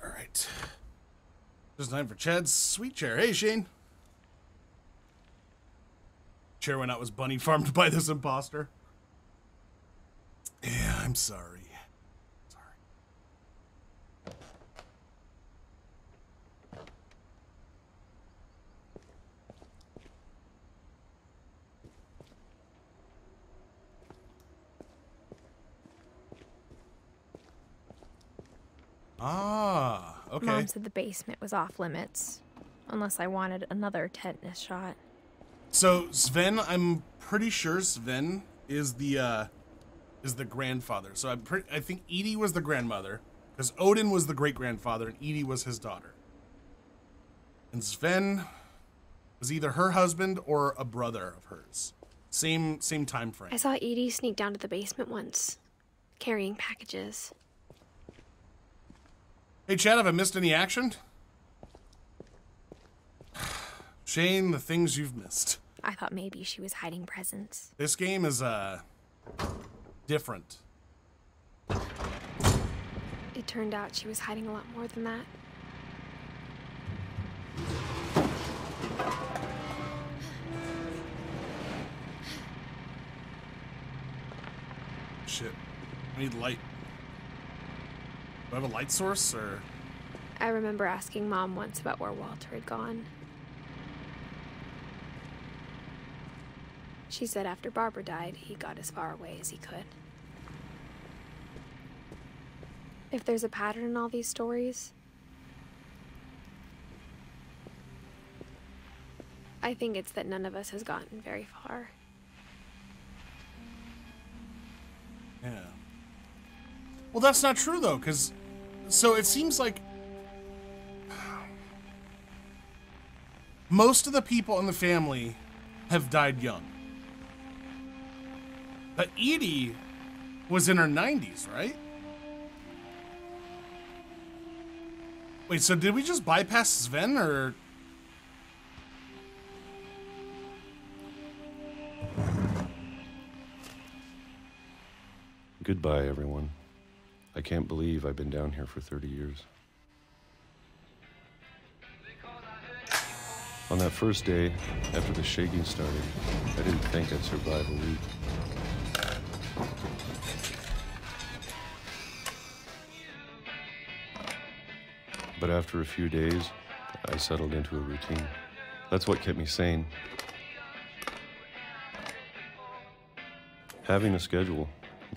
Alright. It's time for Chad's sweet chair. Hey, Shane. Chair went out was bunny farmed by this imposter. Yeah, I'm sorry. Ah, okay. Mom said the basement was off limits, unless I wanted another tetanus shot. So Sven, I'm pretty sure Sven is the grandfather. So I think Edie was the grandmother, because Odin was the great grandfather and Edie was his daughter. And Sven was either her husband or a brother of hers. Same time frame. I saw Edie sneak down to the basement once, carrying packages. Hey Chad, have I missed any action? Shane, the things you've missed. I thought maybe she was hiding presents. This game is different. It turned out she was hiding a lot more than that. Shit. I need light. Do I have a light source, or...? I remember asking Mom once about where Walter had gone. She said after Barbara died, he got as far away as he could. If there's a pattern in all these stories, I think it's that none of us has gotten very far. Yeah. Well, that's not true, though, because... So it seems like... most of the people in the family have died young. But Edie was in her 90s, right? Wait, so did we just bypass Sven, or... Goodbye, everyone. I can't believe I've been down here for 30 years. On that first day, after the shaking started, I didn't think I'd survive a week. But after a few days, I settled into a routine. That's what kept me sane. Having a schedule,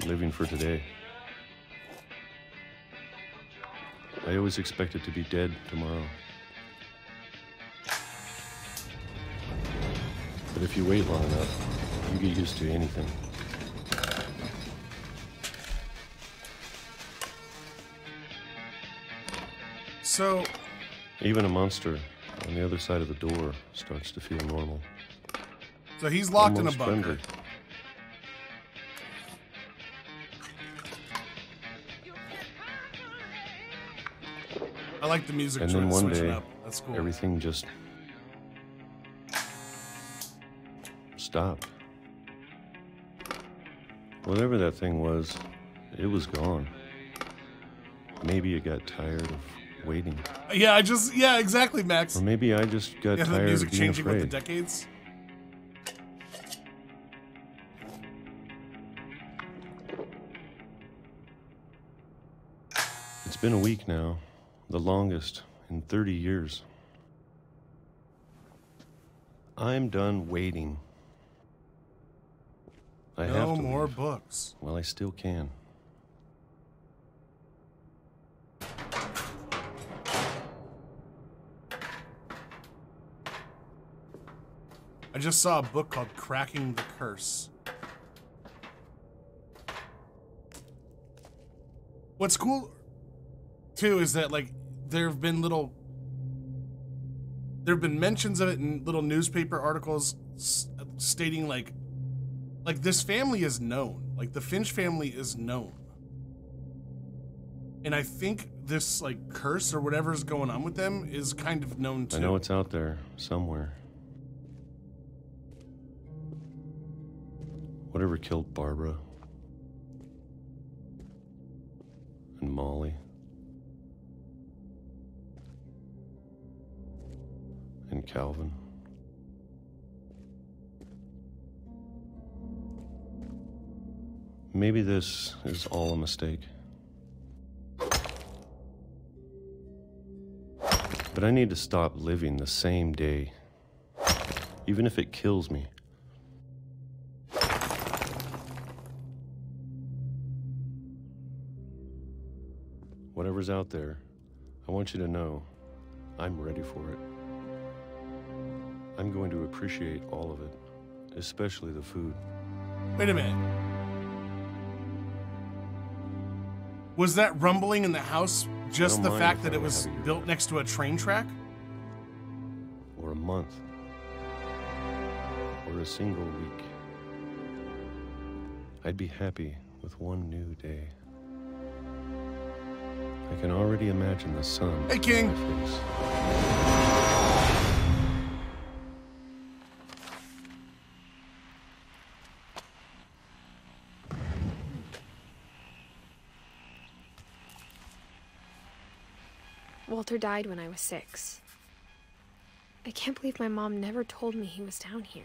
living for today. I always expected to be dead tomorrow. But if you wait long enough, you get used to anything. So... Even a monster on the other side of the door starts to feel normal. So he's locked Almost in a bunker. friendly. I like the music And choice then one switching day, up. That's cool. everything just stopped. Whatever that thing was, it was gone. Maybe it got tired of waiting. Yeah, yeah, exactly, Max. Or maybe I just got Yeah, the tired music of being changing afraid. with the decades. It's been a week now, the longest in 30 years. I'm done waiting. I have No to more leave. books. Well, I still can. I just saw a book called Cracking the Curse. What's cool, too, is that, like, there have been mentions of it in little newspaper articles stating, like this family is known. Like, the Finch family is known. And I think this, like, curse or whatever's going on with them is kind of known, too. I know it's out there somewhere. Whatever killed Barbara and Molly and Calvin. Maybe this is all a mistake. But I need to stop living the same day, even if it kills me. Whatever's out there, I want you to know I'm ready for it. I'm going to appreciate all of it, especially the food. Wait a minute. Was that rumbling in the house just the fact that it was built next to a train track? Or a month. Or a single week. I'd be happy with one new day. I can already imagine the sun Hey, King. on my face. Walter died when I was 6. I can't believe my mom never told me he was down here.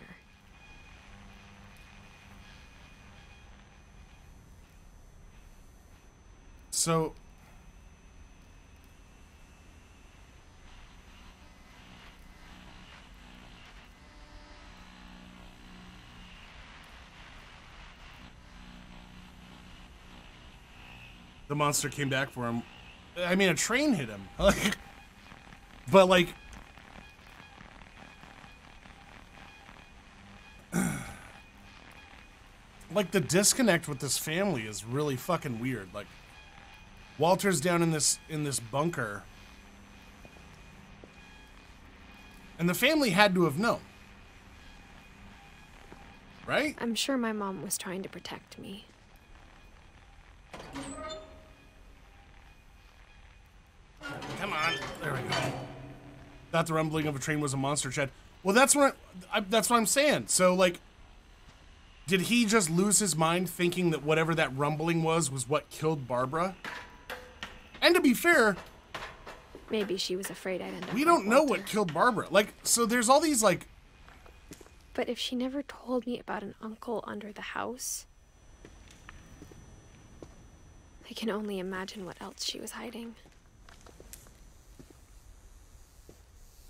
So... the monster came back for him. I mean, a train hit him. But, like... like, the disconnect with this family is really fucking weird. Like, Walter's down in this bunker. And the family had to have known. Right? I'm sure my mom was trying to protect me. Come on. There we go. Thought the rumbling of a train was a monster shed. Well, that's what that's what I'm saying. So, like, did he just lose his mind thinking that whatever that rumbling was what killed Barbara? And to be fair, maybe she was afraid I'd end up. We don't know what killed Barbara. Like, so there's all these, like... But if she never told me about an uncle under the house, I can only imagine what else she was hiding.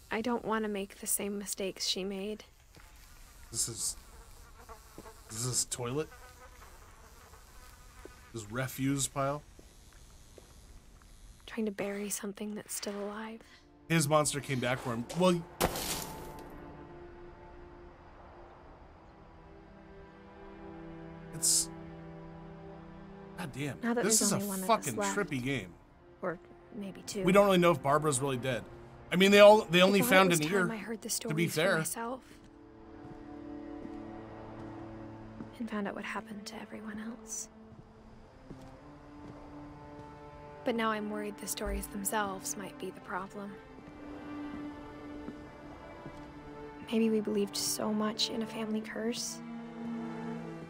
I don't want to make the same mistakes she made. Is this toilet? This refuse pile? Trying to bury something that's still alive. His monster came back for him. Well... it's... God damn. Now that This is a only one of fucking us left. trippy game. Or maybe 2. We don't really know if Barbara's really dead. I mean, they only found an ear, I heard the to be stories fair. for myself. And found out what happened to everyone else. But now I'm worried the stories themselves might be the problem. Maybe we believed so much in a family curse,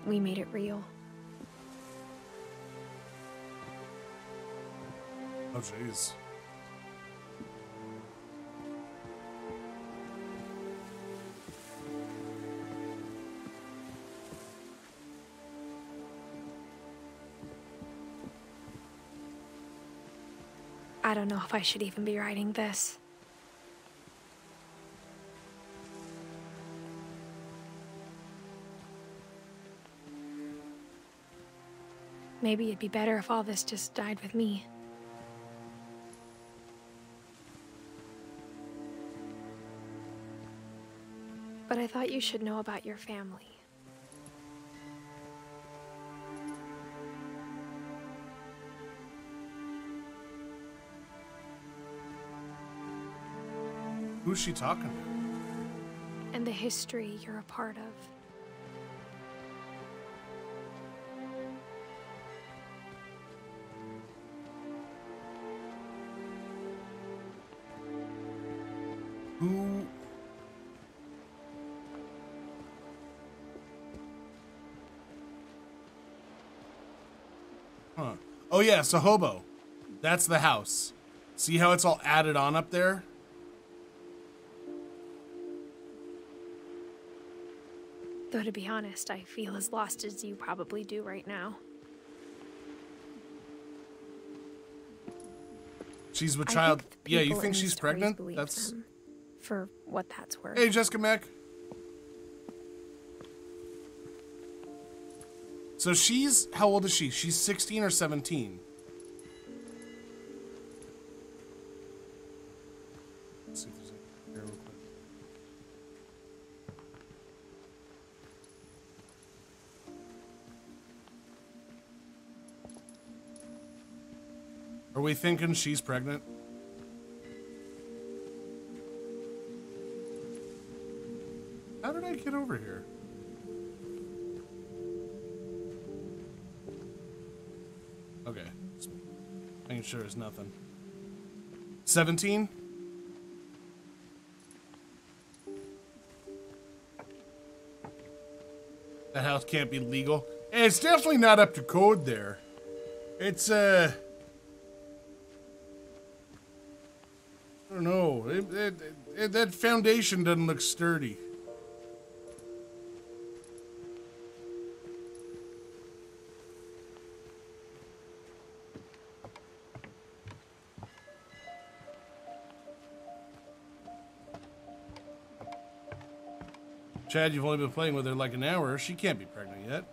we made it real. Oh, jeez. I don't know if I should even be writing this. Maybe it'd be better if all this just died with me. But I thought you should know about your family. Who's she talking to? And the history you're a part of. Who? Huh. Oh yeah, so Hobo. That's the house. See how it's all added on up there? Though to be honest, I feel as lost as you probably do right now. She's with I child. think the Yeah, you people think in she's these stories pregnant? believe That's. them, for what that's worth. Hey, Jessica Mack. So she's, how old is she? She's 16 or 17? Let's see if there's a here real quick. Are we thinking she's pregnant? How did I get over here? Okay. Just making sure there's nothing. 17? That house can't be legal. Hey, it's definitely not up to code there. It's, I don't know. That foundation doesn't look sturdy. Chad, you've only been playing with her like an hour. She can't be pregnant yet.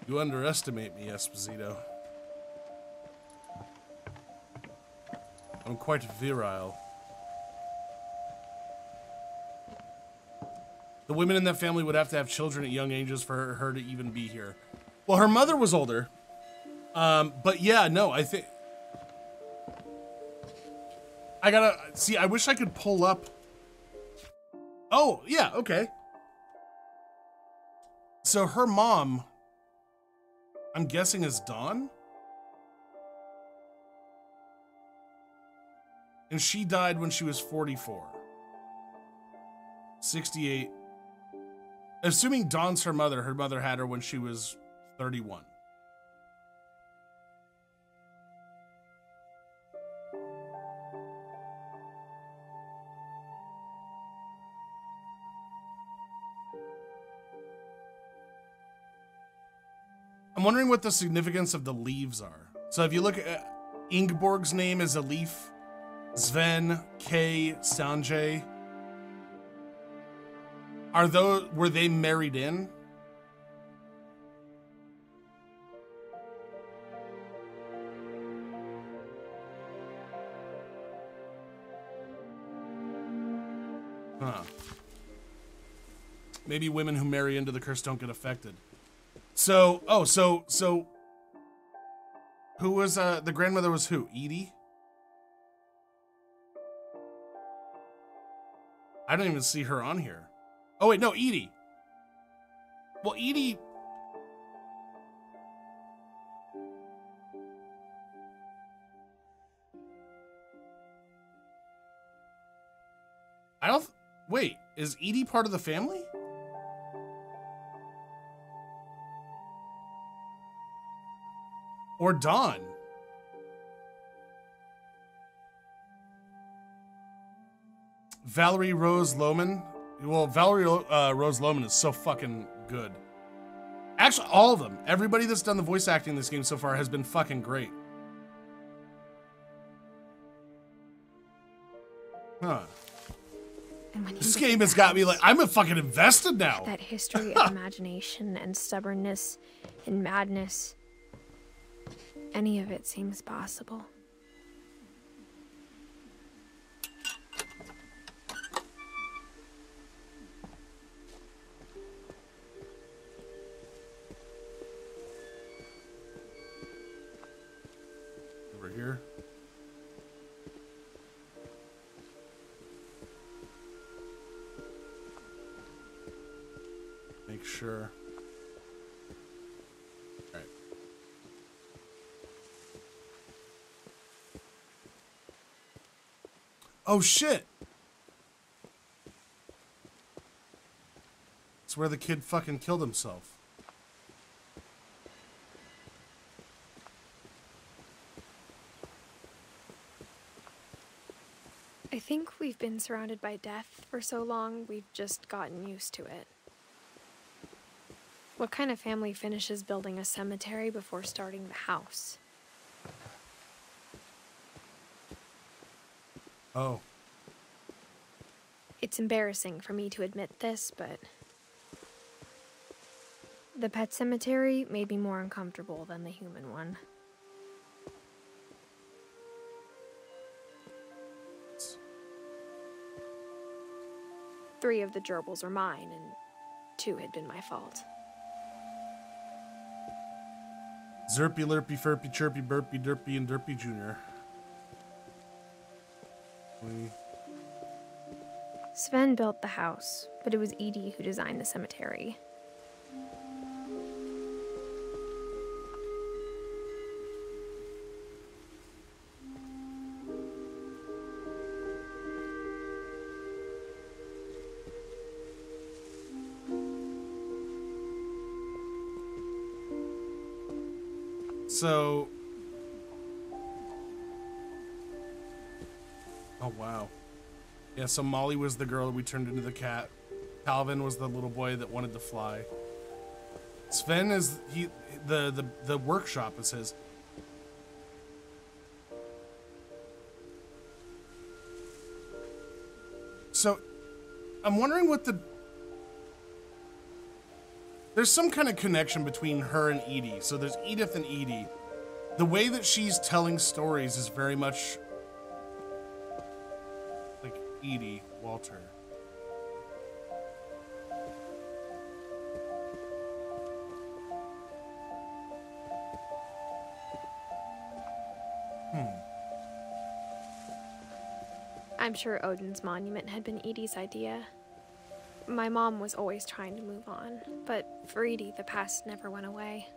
You underestimate me, Esposito. I'm quite virile. The women in that family would have to have children at young ages for her to even be here. Well, her mother was older. But yeah, no, I think... I gotta... See, I wish I could pull up... Oh, yeah, okay. So her mom, I'm guessing, is Dawn? And she died when she was 44. 68. Assuming Dawn's her mother had her when she was 31. I'm wondering what the significance of the leaves are. So if you look at Ingeborg's name is a leaf. Sven, Kay, Sanjay. Were they married in? Huh. Maybe women who marry into the curse don't get affected. So, so who was, the grandmother was who? Edie? I don't even see her on here. Oh wait, no, Edie. Well, Edie... I don't... Wait, is Edie part of the family? Or Dawn? Valerie Rose Lohman. Well, Valerie Rose Lohman is so fucking good. Actually, all of them. Everybody that's done the voice acting in this game so far has been fucking great. Huh. This game has got me like, I'm fucking invested now. That history of imagination and stubbornness and madness. Any of it seems possible. Over here. Make sure. All right. Oh shit. It's where the kid fucking killed himself. I think we've been surrounded by death for so long, we've just gotten used to it. What kind of family finishes building a cemetery before starting the house? Oh. It's embarrassing for me to admit this, but the pet cemetery may be more uncomfortable than the human one. Three of the gerbils are mine, and 2 had been my fault. Zerpy, Lurpy, Furpy, Chirpy, Burpy, Derpy, and Derpy Jr. Sven built the house, but it was Edie who designed the cemetery. So, Oh, wow. Yeah, so Molly was the girl we turned into the cat. Calvin was the little boy that wanted to fly. Sven is the workshop is his. So, I'm wondering what there's some kind of connection between her and Edie. So there's Edith and Edie. The way that she's telling stories is very much like Edie, Walter. I'm sure Odin's monument had been Edie's idea. My mom was always trying to move on, but for Edie, the past never went away.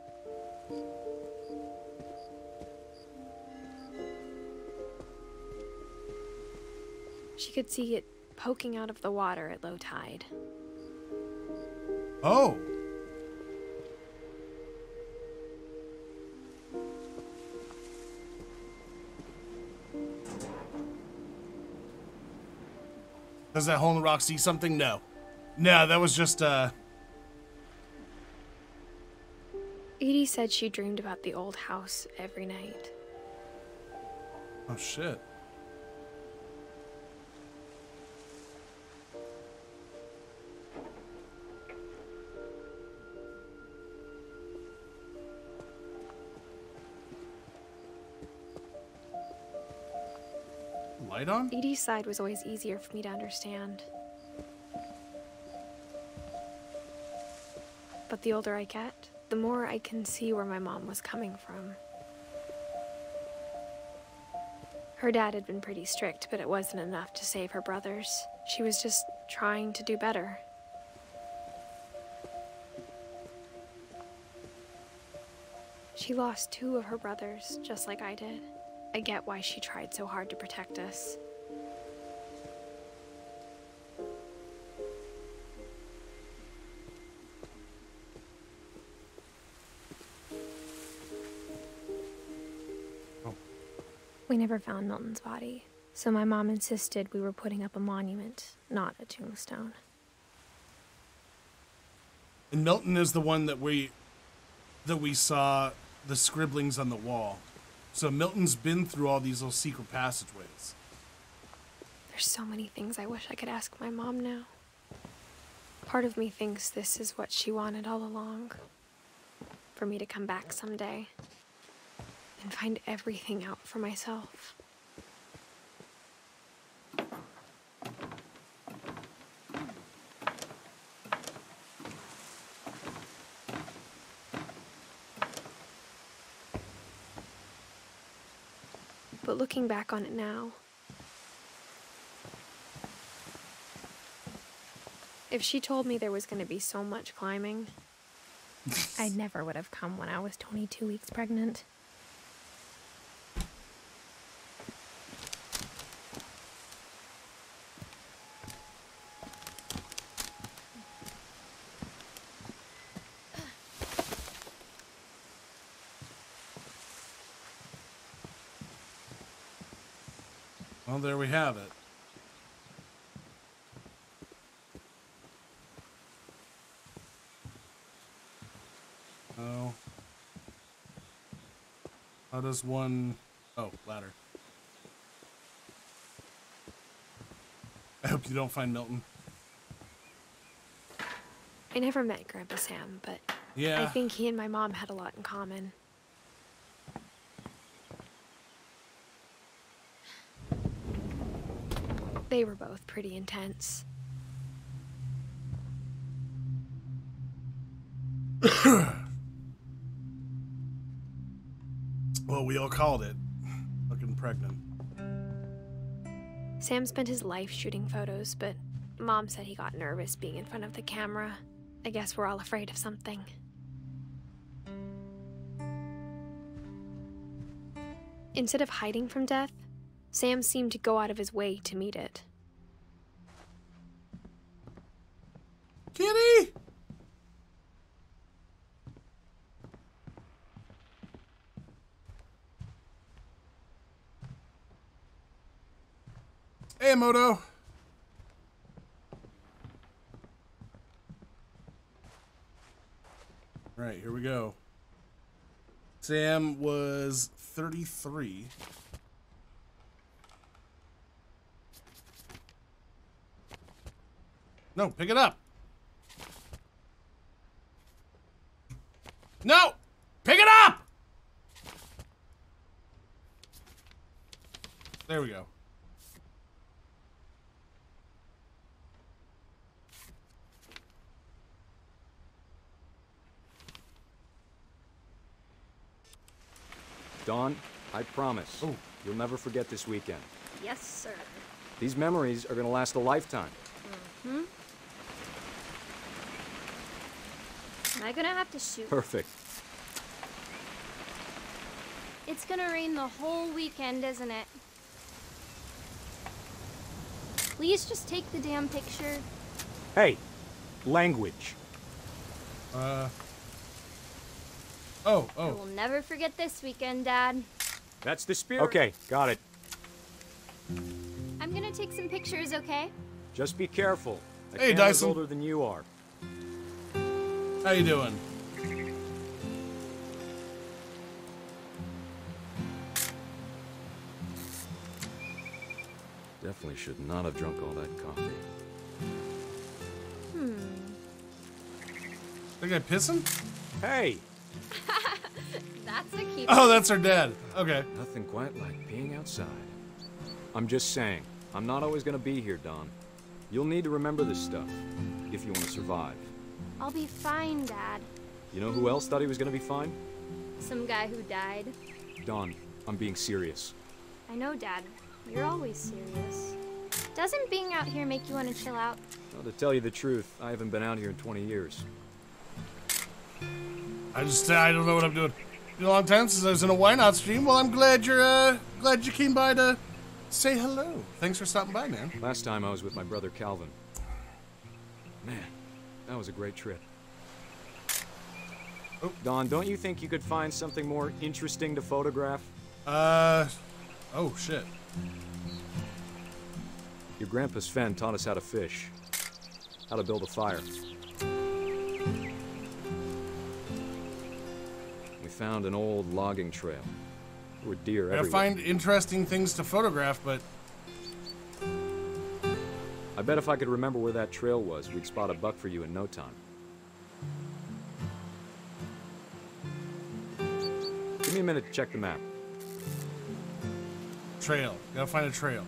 She could see it poking out of the water at low tide. Oh! Does that hole in the rock see something? No. No, that was just, Edie said she dreamed about the old house every night. Oh, shit. Light on? Edie's side was always easier for me to understand. But the older I get, the more I can see where my mom was coming from. Her dad had been pretty strict, but it wasn't enough to save her brothers. She was just trying to do better. She lost 2 of her brothers, just like I did. I get why she tried so hard to protect us. We never found Milton's body, so my mom insisted we were putting up a monument, not a tombstone. And Milton is the one that we saw the scribblings on the wall. So Milton's been through all these little secret passageways. There's so many things I wish I could ask my mom now. Part of me thinks this is what she wanted all along. For me to come back someday and find everything out for myself. But looking back on it now, if she told me there was going to be so much climbing, I never would have come when I was 22 weeks pregnant. Well, there we have it. Oh. How does one... Oh, ladder. I hope you don't find Milton. I never met Grandpa Sam, but yeah. I think he and my mom had a lot in common. They were both pretty intense. Well, we all called it. Looking pregnant. Sam spent his life shooting photos, but Mom said he got nervous being in front of the camera. I guess we're all afraid of something. Instead of hiding from death, Sam seemed to go out of his way to meet it. Kitty! Hey, Moto. All right, here we go. Sam was 33. No, pick it up. No! Pick it up! There we go. Dawn, I promise, you'll never forget this weekend. Yes, sir. These memories are gonna last a lifetime. Hmm? Am I gonna have to shoot? Perfect. It's gonna rain the whole weekend, isn't it? Please just take the damn picture. Hey, language. Oh. I will never forget this weekend, Dad. That's the spirit. Okay, got it. I'm gonna take some pictures, okay? Just be careful. The Hey, camera's Dyson. older than you are. How you doing? Definitely should not have drunk all that coffee. That guy pissing? Hey! That's a keeper. Oh, that's her dad. Okay. Nothing quite like being outside. I'm just saying, I'm not always gonna be here, Dawn. You'll need to remember this stuff, if you want to survive. I'll be fine, Dad. You know who else thought he was gonna be fine? Some guy who died. Dawn, I'm being serious. I know, Dad. You're always serious. Doesn't being out here make you want to chill out? Well, to tell you the truth, I haven't been out here in 20 years. I don't know what I'm doing. Been a long time since I was in a Why Not stream. Well, I'm glad glad you came by to say hello. Thanks for stopping by, man. Last time I was with my brother Calvin. Man, that was a great trip. Oh. Dawn, don't you think you could find something more interesting to photograph? Oh, shit. Your grandpa Sven taught us how to fish, how to build a fire. We found an old logging trail. There were deer I everywhere. find interesting things to photograph, but I bet if I could remember where that trail was, we'd spot a buck for you in no time. Give me a minute to check the map. trail. Gotta find a trail.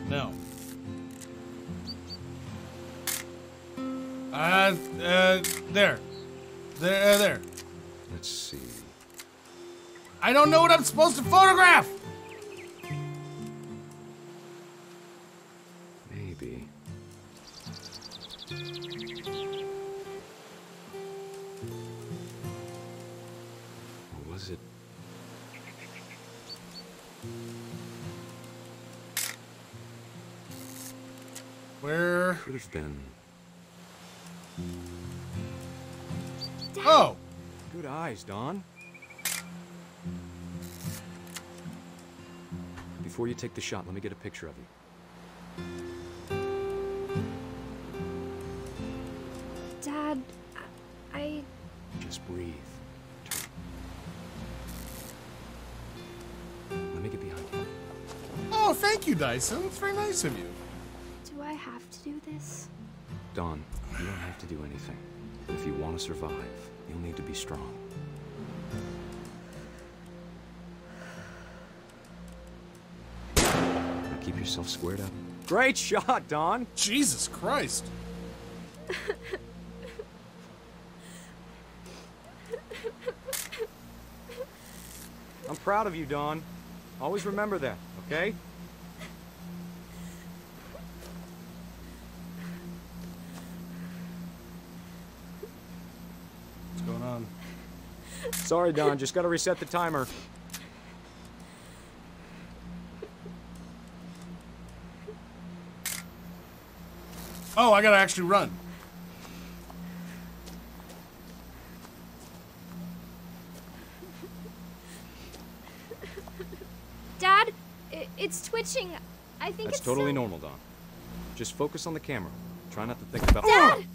No. There. There. Let's see. I don't know what I'm supposed to photograph! Maybe. Or was it? Where? Could have been. Oh! Good eyes, Dawn. Before you take the shot, let me get a picture of you. Dad, I... Just breathe. Turn. Let me get behind you. Oh, thank you, Dyson. It's very nice of you. Do I have to do this? Dawn, you don't have to do anything. But if you want to survive, you'll need to be strong. Now keep yourself squared up. Great shot, Dawn! Jesus Christ. I'm proud of you, Dawn. Always remember that, okay? What's going on? Sorry, Dawn. Just gotta reset the timer. Oh, I gotta actually run. Dad, it's twitching. I think That's it's totally normal, Don. Just focus on the camera. Try not to think about... Dad!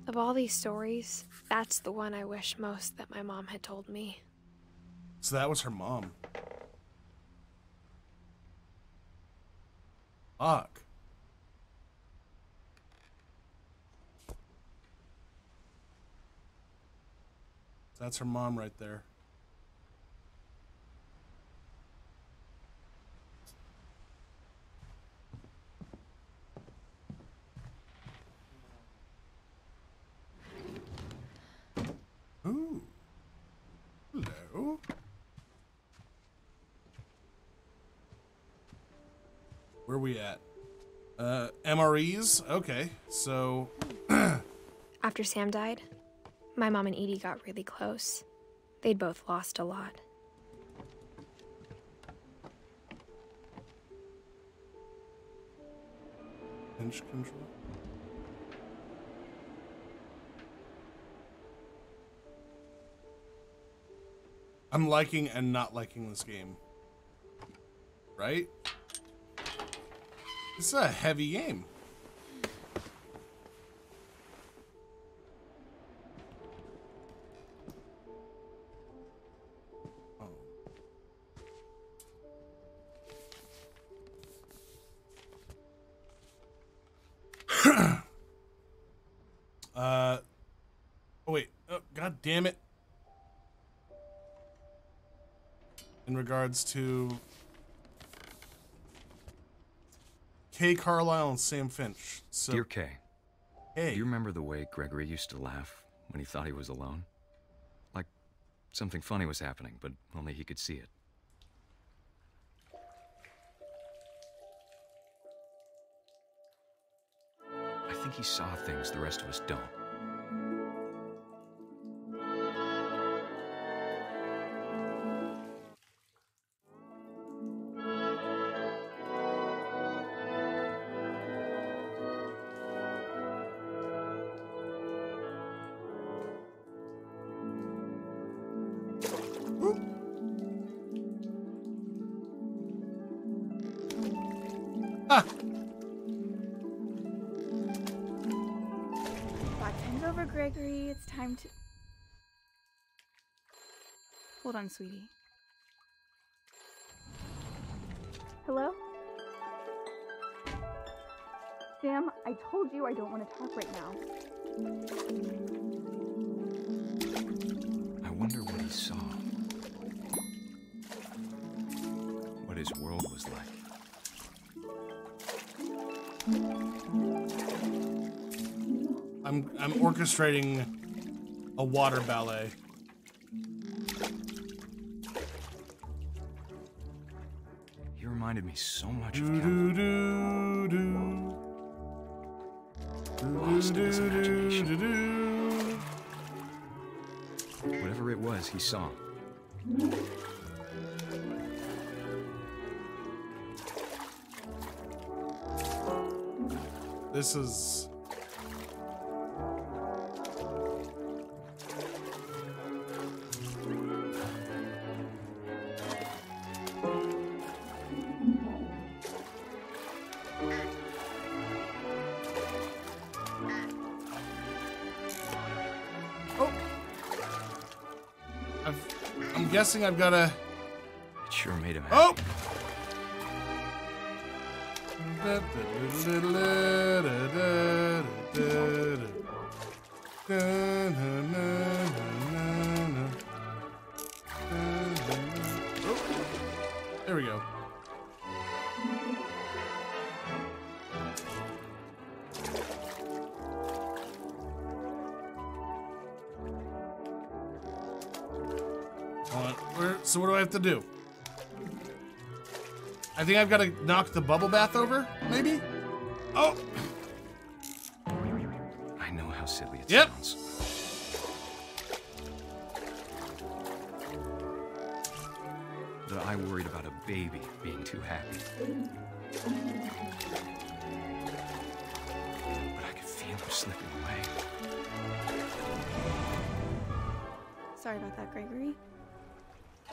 Of all these stories, that's the one I wish most that my mom had told me. So that was her mom. Fuck. That's her mom right there. Ooh. Hello. Where are we at? MREs? Okay, so... After Sam died, my mom and Edie got really close. They'd both lost a lot. Finch control? I'm liking and not liking this game. Right? This is a heavy game. Oh wait. Oh, God damn it. In regards to Kay Carlisle and Sam Finch. So, Dear Kay, hey. do you remember the way Gregory used to laugh when he thought he was alone? Like something funny was happening, but only he could see it. I think he saw things the rest of us don't. Time's over, Gregory. It's time to... Hold on, sweetie. Hello? Sam, I told you I don't want to talk right now. I wonder what he saw. What his world was like. I'm orchestrating a water ballet. He reminded me so much of lost in his imagination. Whatever it was, he saw. This is... I'm guessing I've got to... It sure made him happy. Oh! There we go. So what do I have to do? I think I've got to knock the bubble bath over, maybe? Oh! I know how silly it Yep. sounds. But I worried about a baby being too happy. But I could feel her slipping away. Sorry about that, Gregory.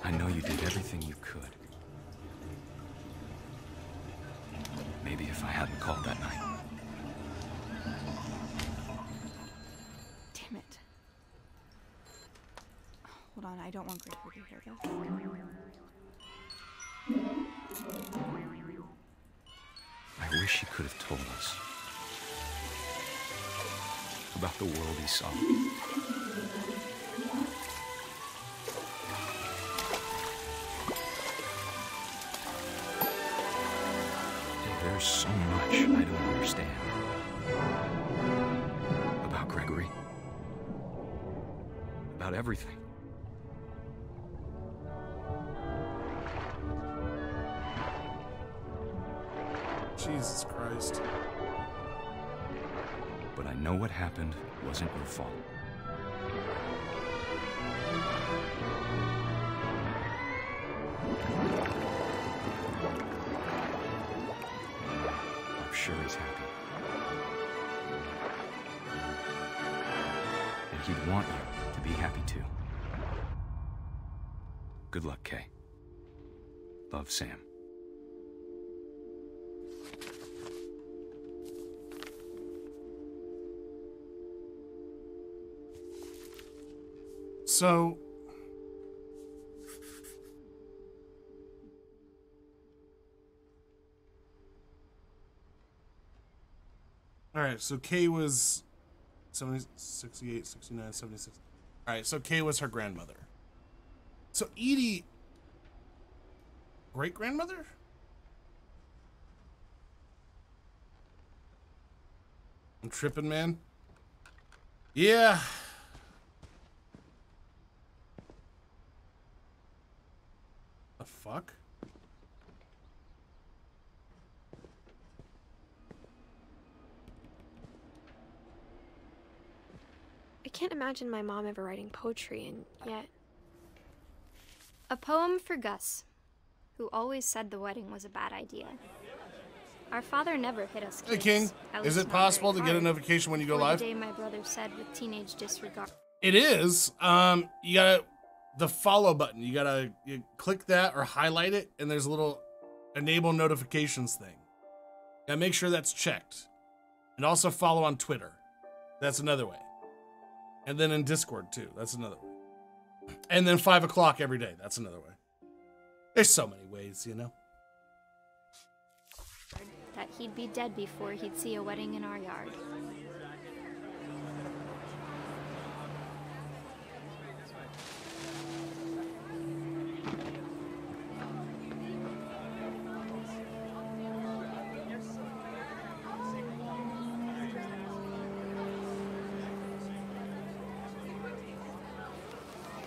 I know you did everything you could. Maybe if I hadn't called that night. Damn it. Hold on, I don't want Gregory to hear this. I wish he could have told us about the world he saw. There's so much I don't understand about Gregory, about everything. Jesus Christ. But I know what happened wasn't your fault. I'm sure he's happy. And he'd want you to be happy too. Good luck, Kay. Love, Sam. So, all right, so Kay was 70, 68, 69, 76. All right, so Kay was her grandmother. So Edie, great-grandmother? I'm tripping, man. Yeah. The fuck? I can't imagine my mom ever writing poetry, and yet... A poem for Gus, who always said the wedding was a bad idea. Our father never hit us kids. Hey, King, is it possible to get a notification when you go live? The day my brother said with teenage disregard. It is. You gotta, the follow button, you click that or highlight it, and there's a little enable notifications thing. Gotta make sure that's checked. And also follow on Twitter. That's another way. And then in Discord too. That's another way. And then 5 o'clock every day. That's another way. There's so many ways, you know. That he'd be dead before he'd see a wedding in our yard.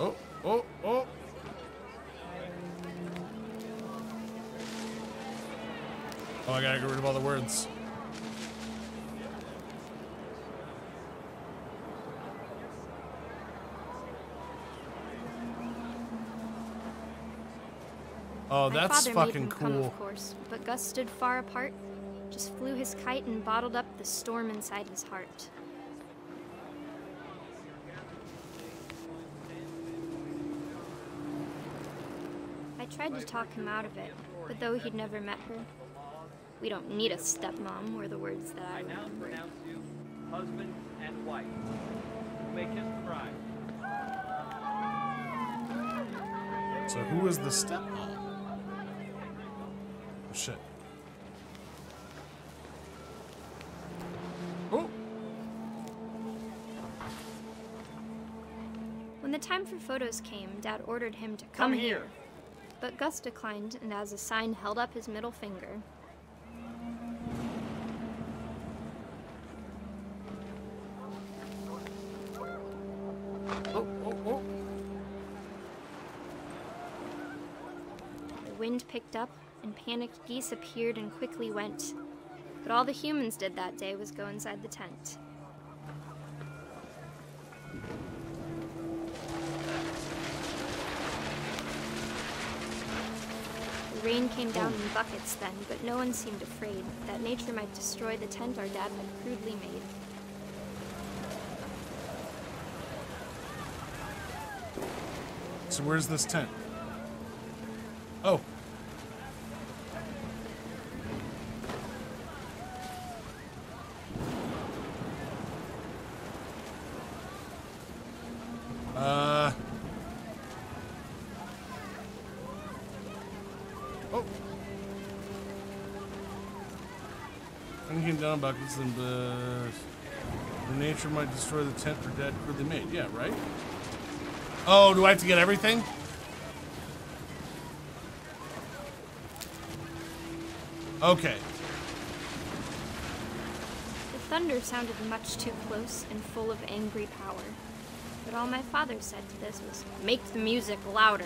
Oh, oh, oh. Oh, I gotta get rid of all the words. Oh, My that's father fucking made him come, cool. of course, but Gus stood far apart, just flew his kite and bottled up the storm inside his heart. I tried to talk him out of it, but though he'd never met her, "We don't need a stepmom," were the words that I remembered. Pronounce you husband and wife. Make his bride. So who is the stepmom? Oh, shit. Oh. When the time for photos came, Dad ordered him to come here. But Gus declined, and as a sign held up his middle finger. Oh, oh, oh. The wind picked up, and panicked geese appeared and quickly went. But all the humans did that day was go inside the tent. The rain came down in buckets then, but no one seemed afraid that nature might destroy the tent our dad had crudely made. So where's this tent? Oh. Oh. Came down buckets and the nature might destroy the tent for Dad crudely made. Yeah, right? Oh, do I have to get everything? Okay. The thunder sounded much too close and full of angry power. But all my father said to this was, "Make the music louder."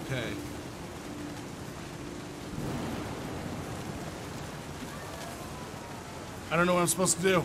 Okay. I don't know what I'm supposed to do.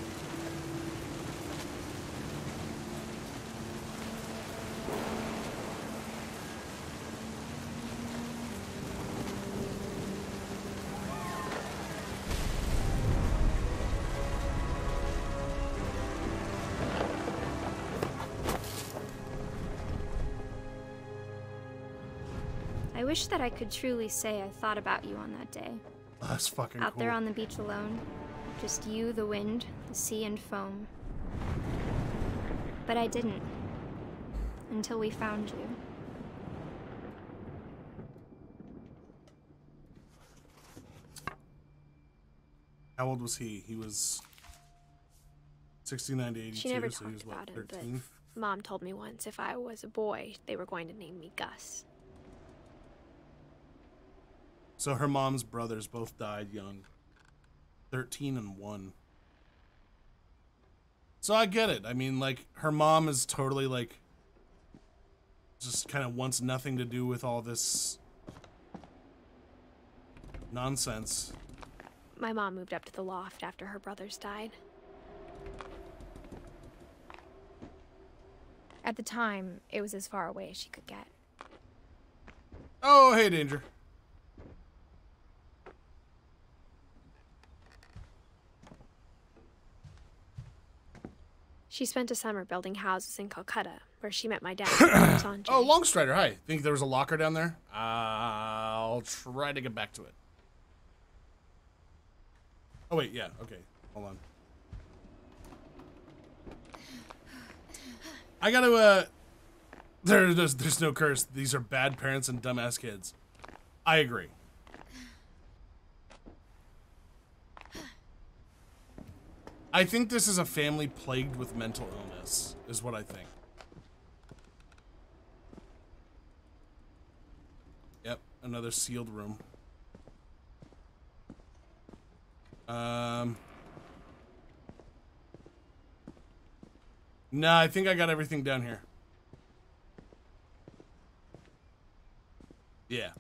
I wish that I could truly say I thought about you on that day. Oh, that's fucking Out cool. there on the beach alone. Just you, the wind, the sea, and foam. But I didn't. Until we found you. How old was he? He was 69 to 82, She never so he was talked what, about it, 13? but Mom told me once if I was a boy, they were going to name me Gus. So her mom's brothers both died young. 13 and 1. So I get it. I mean, like, her mom is totally, like, just kind of wants nothing to do with all this nonsense. My mom moved up to the loft after her brothers died. At the time, it was as far away as she could get. Oh, hey, Danger. She spent a summer building houses in Calcutta, where she met my dad. Sanjay. Oh, Longstrider, hi. Think there was a locker down there? I'll try to get back to it. Oh, wait, yeah, okay. Hold on. I gotta, there's no curse. These are bad parents and dumbass kids. I agree. I think this is a family plagued with mental illness, is what I think. Yep, another sealed room. Nah, I think I got everything down here. Yeah.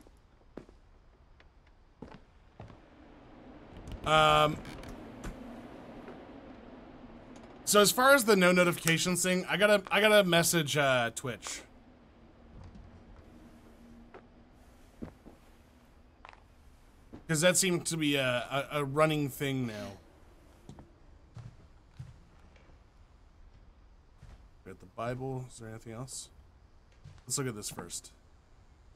So as far as the no notifications thing, I gotta message Twitch. Because that seemed to be a running thing now. Got the Bible. Is there anything else? Let's look at this first.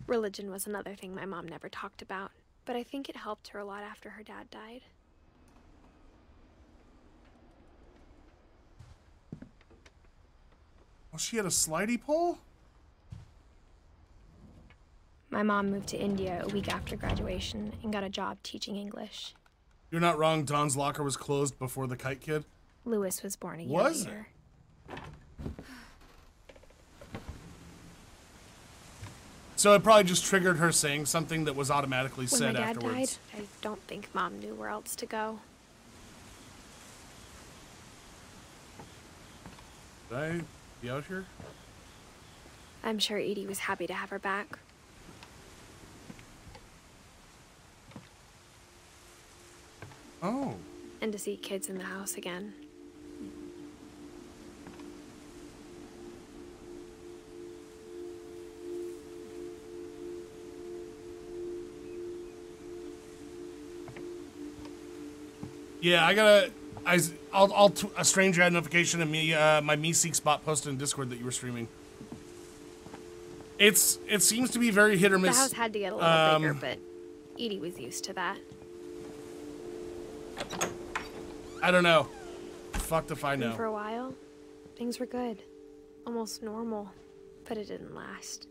Religion was another thing my mom never talked about, but I think it helped her a lot after her dad died. Oh, she had a slidey pole? My mom moved to India a week after graduation and got a job teaching English. You're not wrong. Don's locker was closed before the Kite Kid. Lewis was born a year Was later. So it probably just triggered her saying something that was automatically When said my dad afterwards. died, I don't think Mom knew where else to go. Did I be out here? I'm sure Edie was happy to have her back. Oh. And to see kids in the house again. Yeah, I gotta. A stranger had a notification of me. My MeSeek spot posted in Discord that you were streaming. It seems to be very hit or miss. The house had to get a little bigger, but Edie was used to that. I don't know. Fucked if I know. And for a while, things were good. Almost normal. But it didn't last.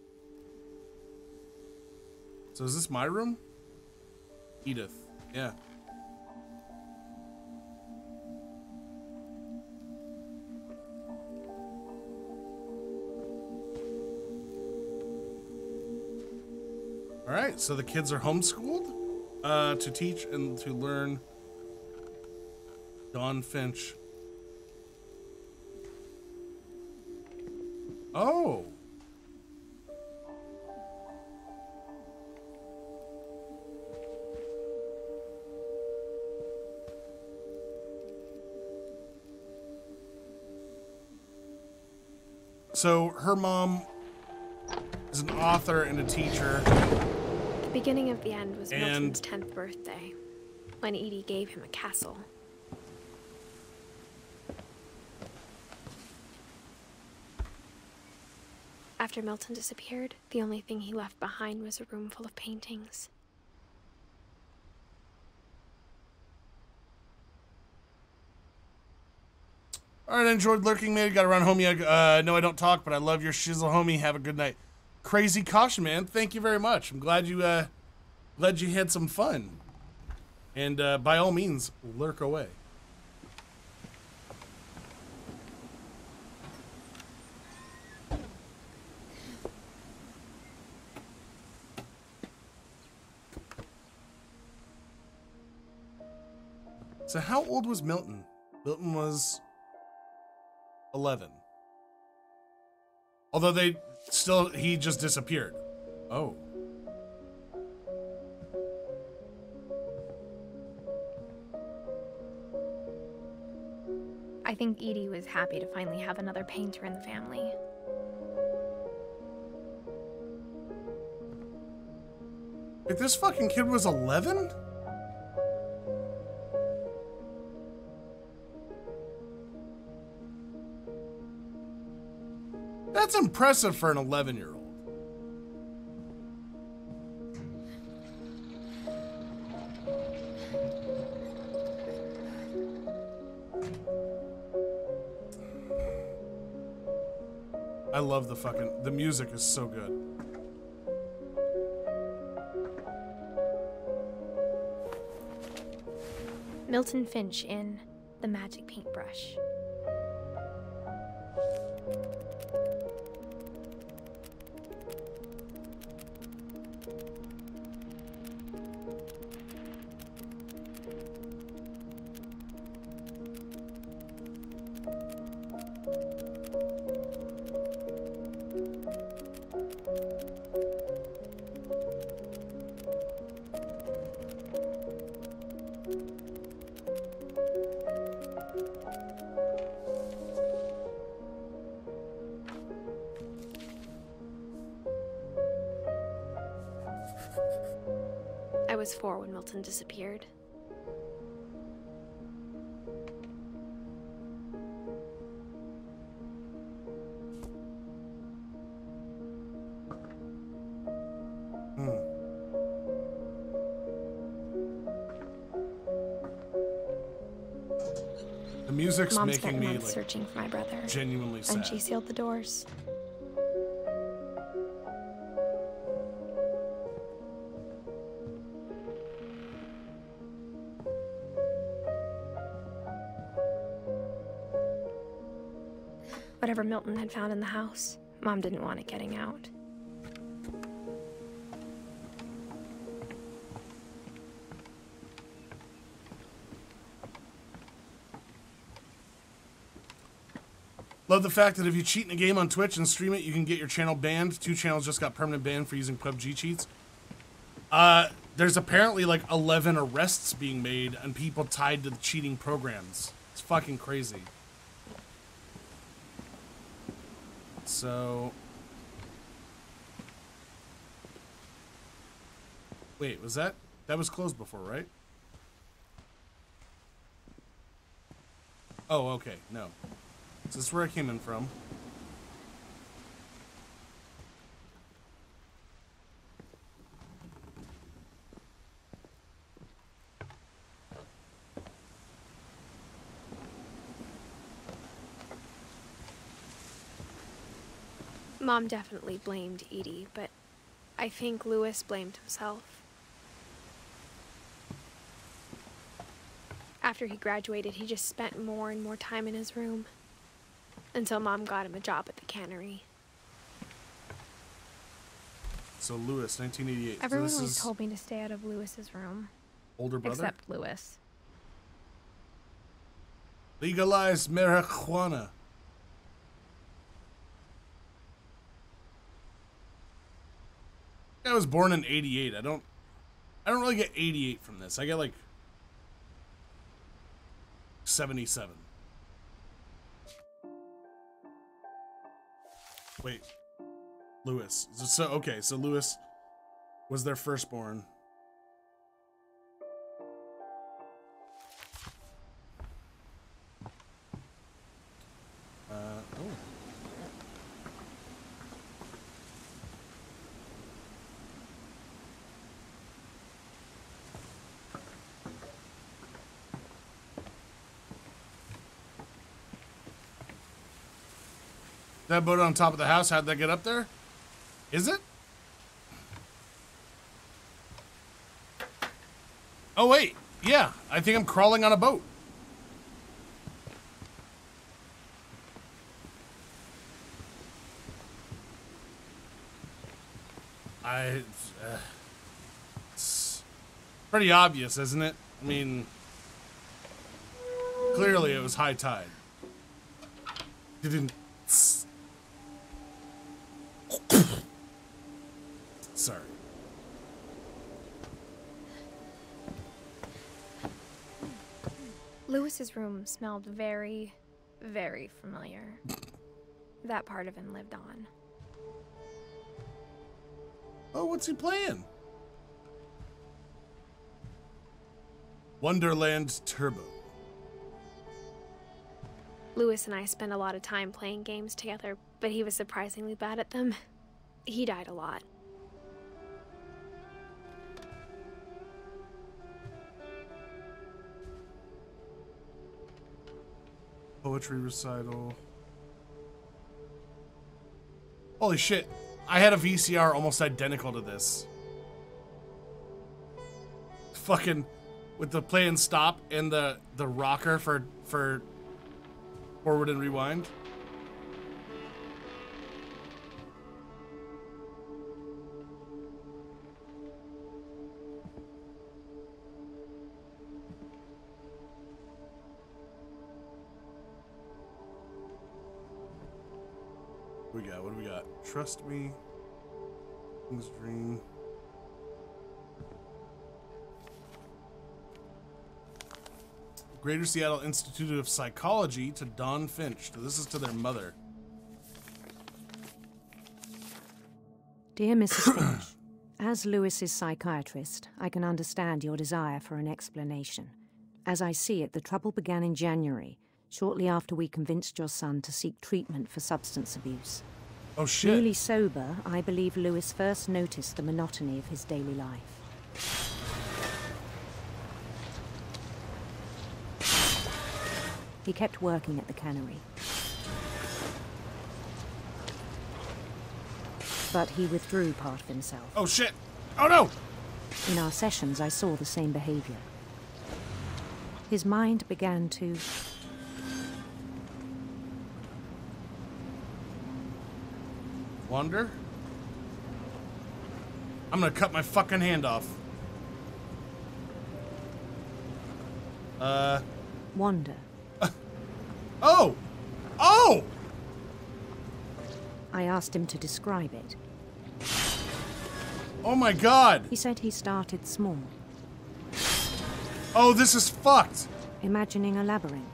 So is this my room? Edith. Yeah. Alright, so the kids are homeschooled to teach and to learn Dawn Finch. Oh. So her mom is an author and a teacher. The beginning of the end was Milton's 10th birthday, when Edie gave him a castle. After Milton disappeared, the only thing he left behind was a room full of paintings. Alright, I enjoyed lurking, man. Gotta run home. No, I don't talk, but I love your shizzle, homie. Have a good night. Crazy Caution, man. Thank you very much. I'm glad you had some fun. And by all means, lurk away. So how old was Milton? Milton was 11. Although he just disappeared. Oh. I think Edie was happy to finally have another painter in the family. Wait, this fucking kid was 11? That's impressive for an 11-year-old. I love the music is so good. Milton Finch in The Magic Paintbrush. I was 4 when Milton disappeared. The music's Mom making spent me months like searching for my brother, genuinely sad. and she sealed the doors. Whatever Milton had found in the house, Mom didn't want it getting out. Love the fact that if you cheat in a game on Twitch and stream it, you can get your channel banned. 2 channels just got permanent ban for using PUBG cheats. There's apparently like 11 arrests being made and people tied to the cheating programs. It's fucking crazy. So... Wait, was that? That was closed before, right? Oh, okay, no. So this is where I came in from. Mom definitely blamed Edie, but I think Louis blamed himself. After he graduated, he just spent more and more time in his room. Until Mom got him a job at the cannery. So Louis, 1988. Everyone so always told me to stay out of Louis's room. Older brother? Except Louis. Legalize marijuana. I was born in 88. I don't really get 88 from this. I get like 77. Wait. Louis. So okay, so Louis was their firstborn. Oh. That boat on top of the house, how'd that get up there? Is it? Oh wait, yeah, I think I'm crawling on a boat. It's pretty obvious, isn't it? I mean, clearly it was high tide. Didn't. Sorry. Louis's room smelled very, very familiar. That part of him lived on. Oh, what's he playing? Wonderland Turbo. Louis and I spent a lot of time playing games together, but he was surprisingly bad at them. He died a lot. Poetry recital. Holy shit. I had a VCR almost identical to this. Fucking with the play and stop and the rocker for forward and rewind. What do we got? Trust me. King's Dream. Greater Seattle Institute of Psychology to Dawn Finch. So this is to their mother. Dear Mrs. Finch, as Louis's psychiatrist, I can understand your desire for an explanation. As I see it, the trouble began in January, shortly after we convinced your son to seek treatment for substance abuse. Oh shit. Newly sober, I believe Louis first noticed the monotony of his daily life. He kept working at the cannery. But he withdrew part of himself. Oh shit! Oh no! In our sessions, I saw the same behavior. His mind began to... Wander? I'm gonna cut my fucking hand off. Wander. Oh! Oh! I asked him to describe it. Oh my god! He said he started small. Oh, this is fucked! Imagining a labyrinth.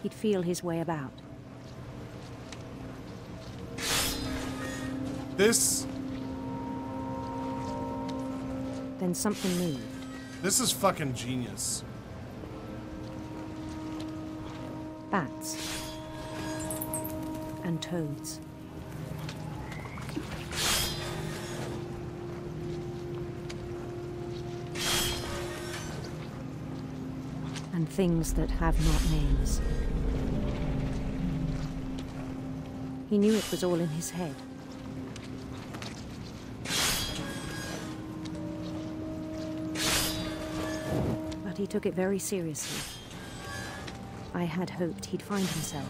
He'd feel his way about. This... Then something moved. This is fucking genius. Bats. And toads. And things that have not names. He knew it was all in his head. But he took it very seriously. I had hoped he'd find himself.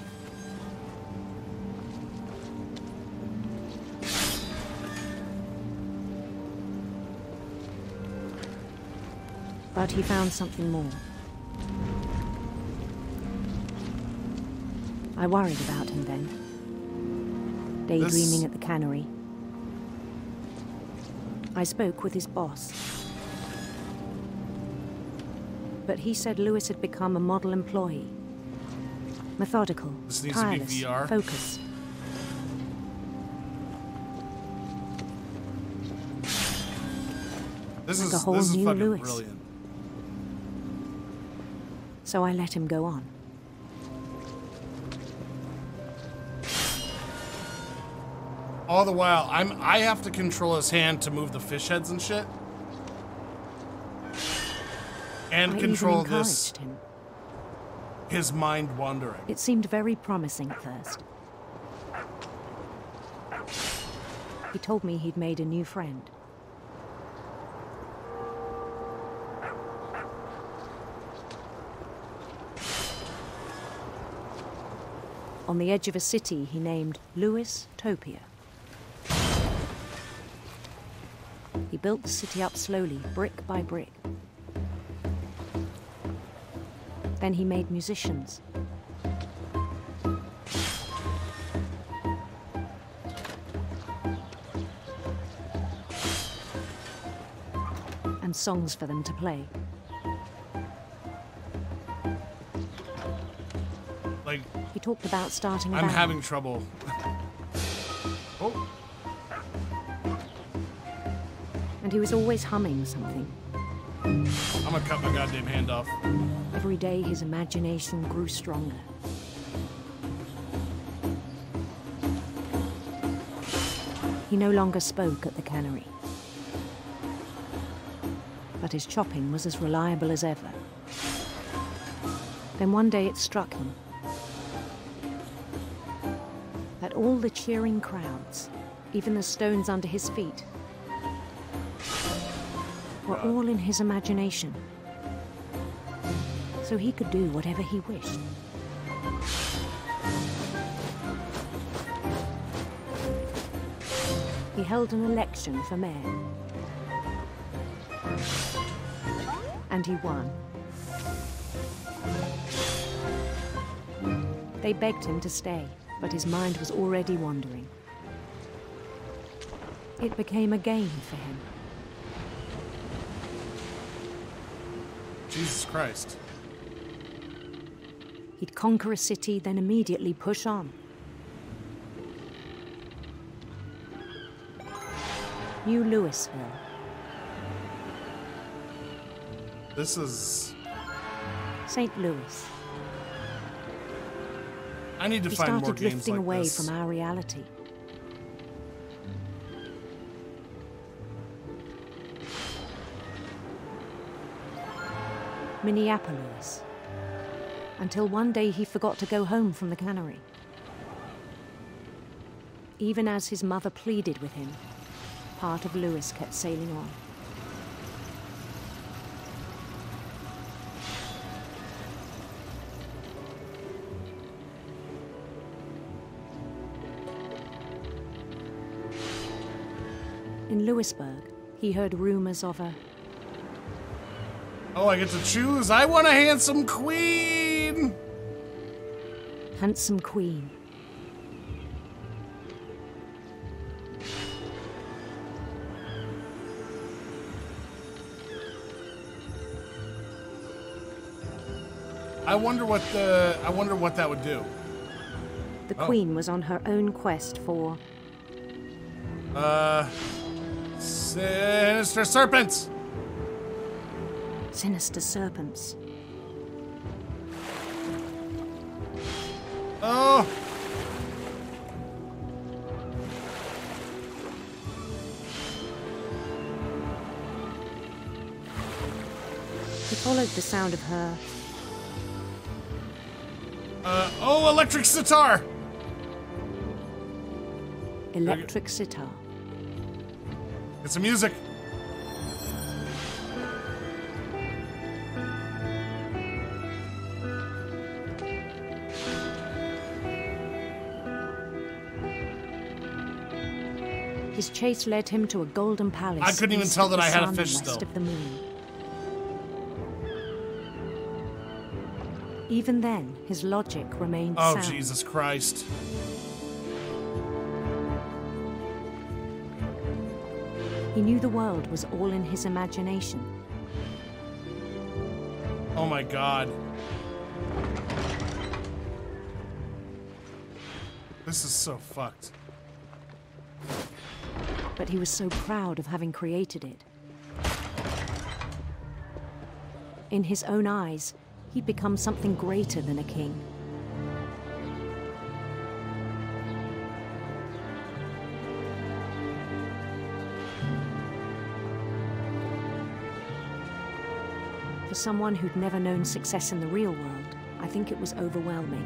But he found something more. I worried about him then, daydreaming at the cannery. I spoke with his boss. But he said Lewis had become a model employee. Methodical, tireless, focused. This like is a whole this is new fucking Lewis. brilliant. So I let him go on. All the while, I have to control his hand to move the fish heads and shit. And I control even this. encouraged him. His mind wandering. It seemed very promising at first. He told me he'd made a new friend. On the edge of a city he named Lewis Topia. He built the city up slowly, brick by brick. Then he made musicians. And songs for them to play. Like, he talked about starting a I'm band. having trouble. Oh. And he was always humming something. I'm gonna cut my goddamn hand off. Every day his imagination grew stronger. He no longer spoke at the cannery. But his chopping was as reliable as ever. Then one day it struck him that all the cheering crowds, even the stones under his feet, were all in his imagination. So he could do whatever he wished. He held an election for mayor. And he won. They begged him to stay, but his mind was already wandering. It became a game for him. Jesus Christ. He'd conquer a city, then immediately push on. New Louisville. This is... St. Louis. I need to He find more started games drifting like away this. from our reality. Minneapolis. Until one day he forgot to go home from the cannery. Even as his mother pleaded with him, part of Lewis kept sailing on. In Lewisburg, he heard rumors of a Oh, I get to choose. I want a handsome queen. handsome queen I wonder what that would do. The Queen was on her own quest for... Sinister serpents! Sinister serpents. Oh! He followed the sound of her... oh, electric sitar! Electric sitar. Get some music. His chase led him to a golden palace. I couldn't even tell that I had a fish west still. Of the moon. Even then, his logic remained Oh, sound. Jesus Christ. He knew the world was all in his imagination. Oh my God. This is so fucked. But he was so proud of having created it. In his own eyes, he'd become something greater than a king. For someone who'd never known success in the real world, I think it was overwhelming.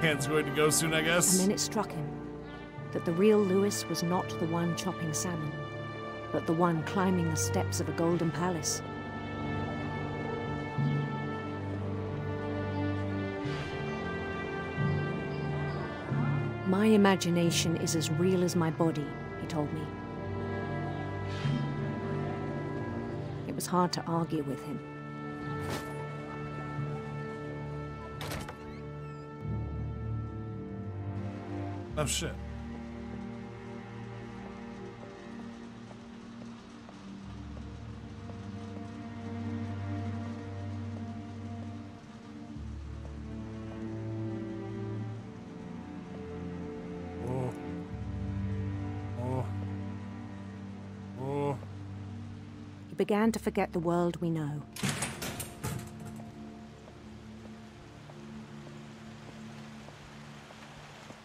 Hand's going to go soon, I guess. And then it struck him that the real Lewis was not the one chopping salmon, but the one climbing the steps of a golden palace. My imagination is as real as my body, he told me. It was hard to argue with him. Oh, shit. He began to forget the world we know.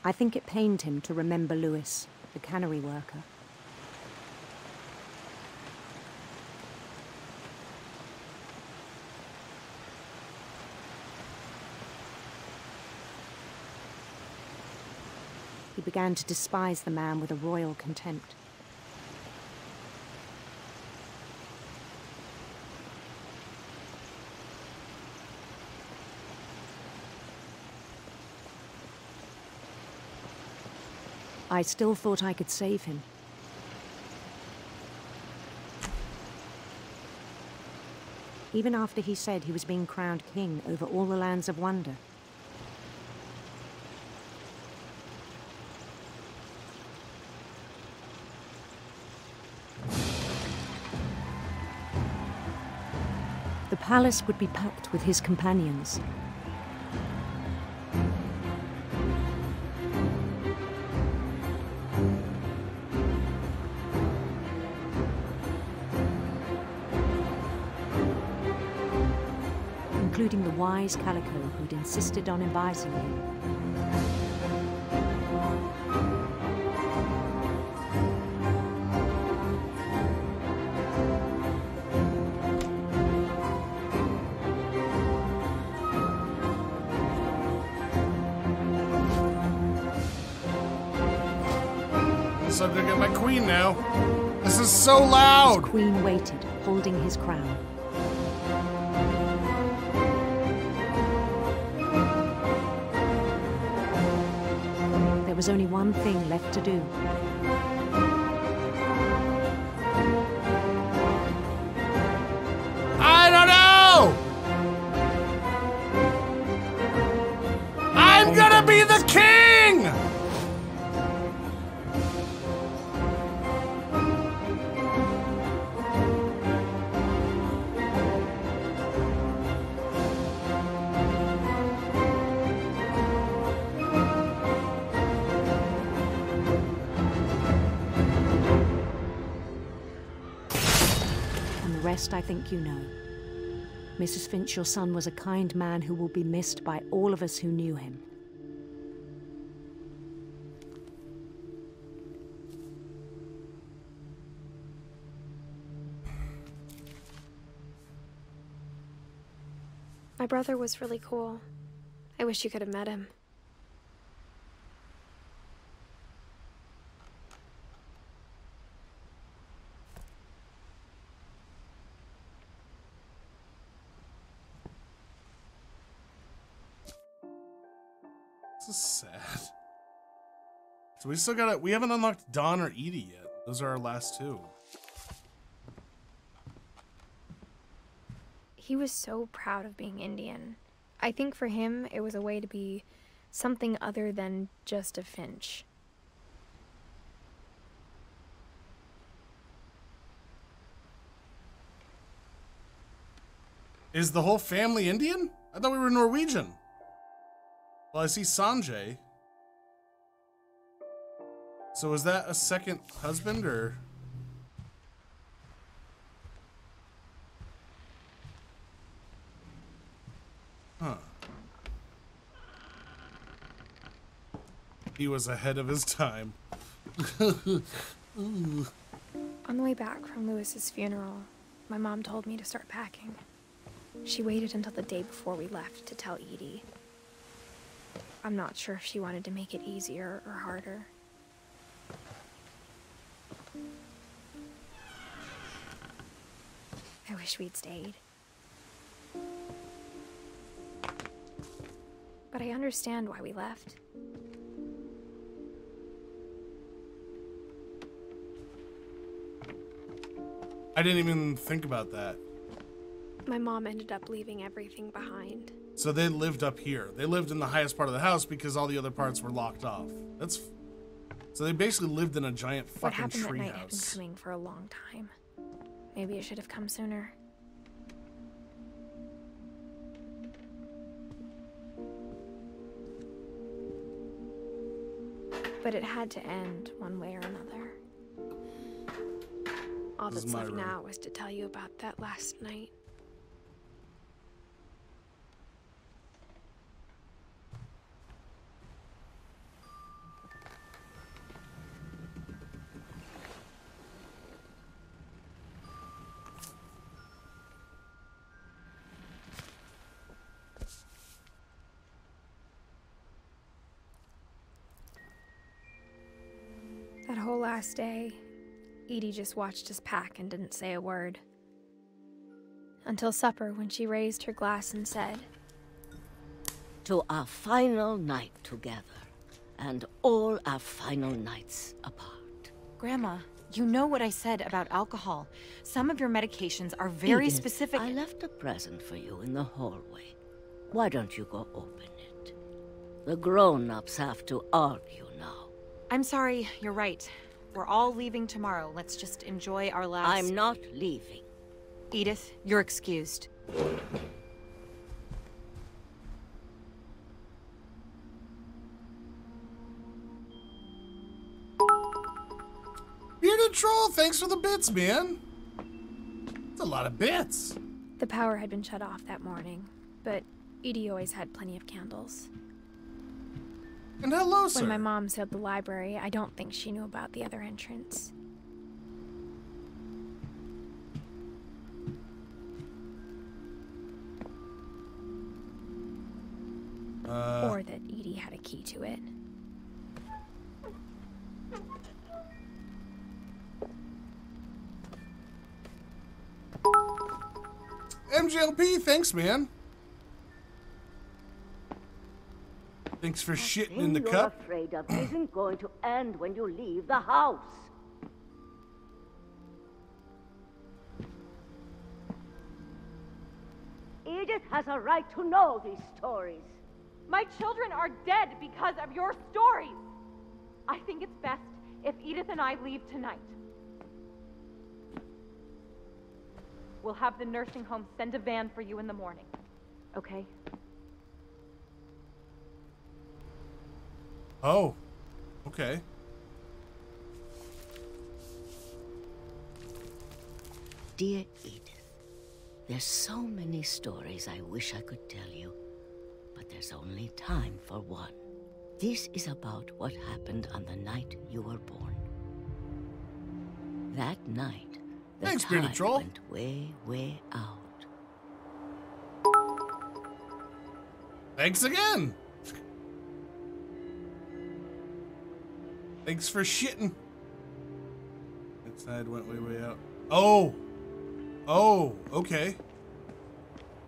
I think it pained him to remember Lewis, the cannery worker. He began to despise the man with a royal contempt. I still thought I could save him. Even after he said he was being crowned king over all the lands of wonder. The palace would be packed with his companions. Including the wise Calico who'd insisted on advising him. So I'm gonna get my queen now. This is so loud! His queen waited, holding his crown. There was only one thing left to do. I don't know! I'm gonna be the king! rest I think you know. Mrs. Finch, your son was a kind man who will be missed by all of us who knew him. My brother was really cool. I wish you could have met him. This is sad. So we still got it. We haven't unlocked Dawn or Edie yet. Those are our last two. He was so proud of being Indian. I think for him, it was a way to be something other than just a Finch. Is the whole family Indian? I thought we were Norwegian. Well, I see Sanjay. So is that a second husband, or? Huh. He was ahead of his time. On the way back from Lewis's funeral, my mom told me to start packing. She waited until the day before we left to tell Edie. I'm not sure if she wanted to make it easier or harder. I wish we'd stayed. But I understand why we left. I didn't even think about that. My mom ended up leaving everything behind. So they lived up here. They lived in the highest part of the house because all the other parts were locked off. So they basically lived in a giant What fucking happened that tree night had been house. coming for a long time. Maybe it should have come sooner. But it had to end one way or another. All This is that's my left room. now was to tell you about that last night. That whole last day, Edie just watched us pack and didn't say a word. Until supper, when she raised her glass and said, "To our final night together, and all our final nights apart." Grandma, you know what I said about alcohol. Some of your medications are very Edith, specific. I left a present for you in the hallway. Why don't you go open it? The grown-ups have to argue now. I'm sorry, you're right. We're all leaving tomorrow. Let's just enjoy our last... I'm not leaving. Edith, you're excused. Bearded Troll, thanks for the bits, man. It's a lot of bits. the power had been shut off that morning, but Edie always had plenty of candles. And hello, sir. When my mom sealed the library, I don't think she knew about the other entrance. Or that Edie had a key to it. MJLP, thanks, man. Thanks for shitting in the You're cup. afraid of isn't going to end when you leave the house. Edith has a right to know these stories. My children are dead because of your stories. I think it's best if Edith and I leave tonight. We'll have the nursing home send a van for you in the morning, okay? Oh, okay. Dear Edith, There's so many stories I wish I could tell you, but there's only time for one. This is about what happened on the night you were born. That night, the Thanks, tide Bearded Troll. went way, way out. Thanks again. Thanks for shitting. Inside went way, way out. Oh. Oh, okay.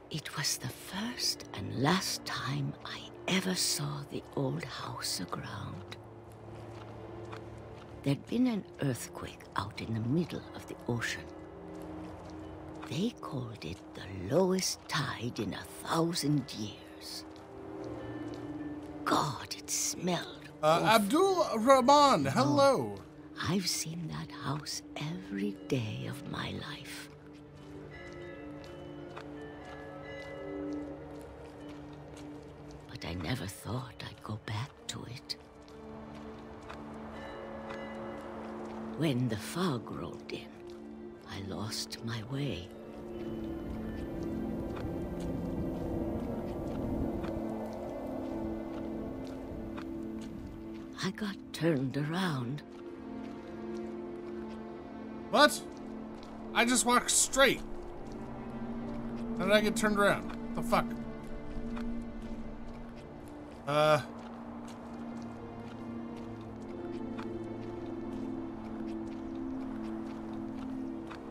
It was the first and last time I ever saw the old house aground. There'd been an earthquake out in the middle of the ocean. They called it the lowest tide in 1,000 years. God, it smelled. Abdul Rahman, hello. I've seen that house every day of my life. But I never thought I'd go back to it. When the fog rolled in, I lost my way. I got turned around. What? I just walked straight. How did I get turned around? What the fuck?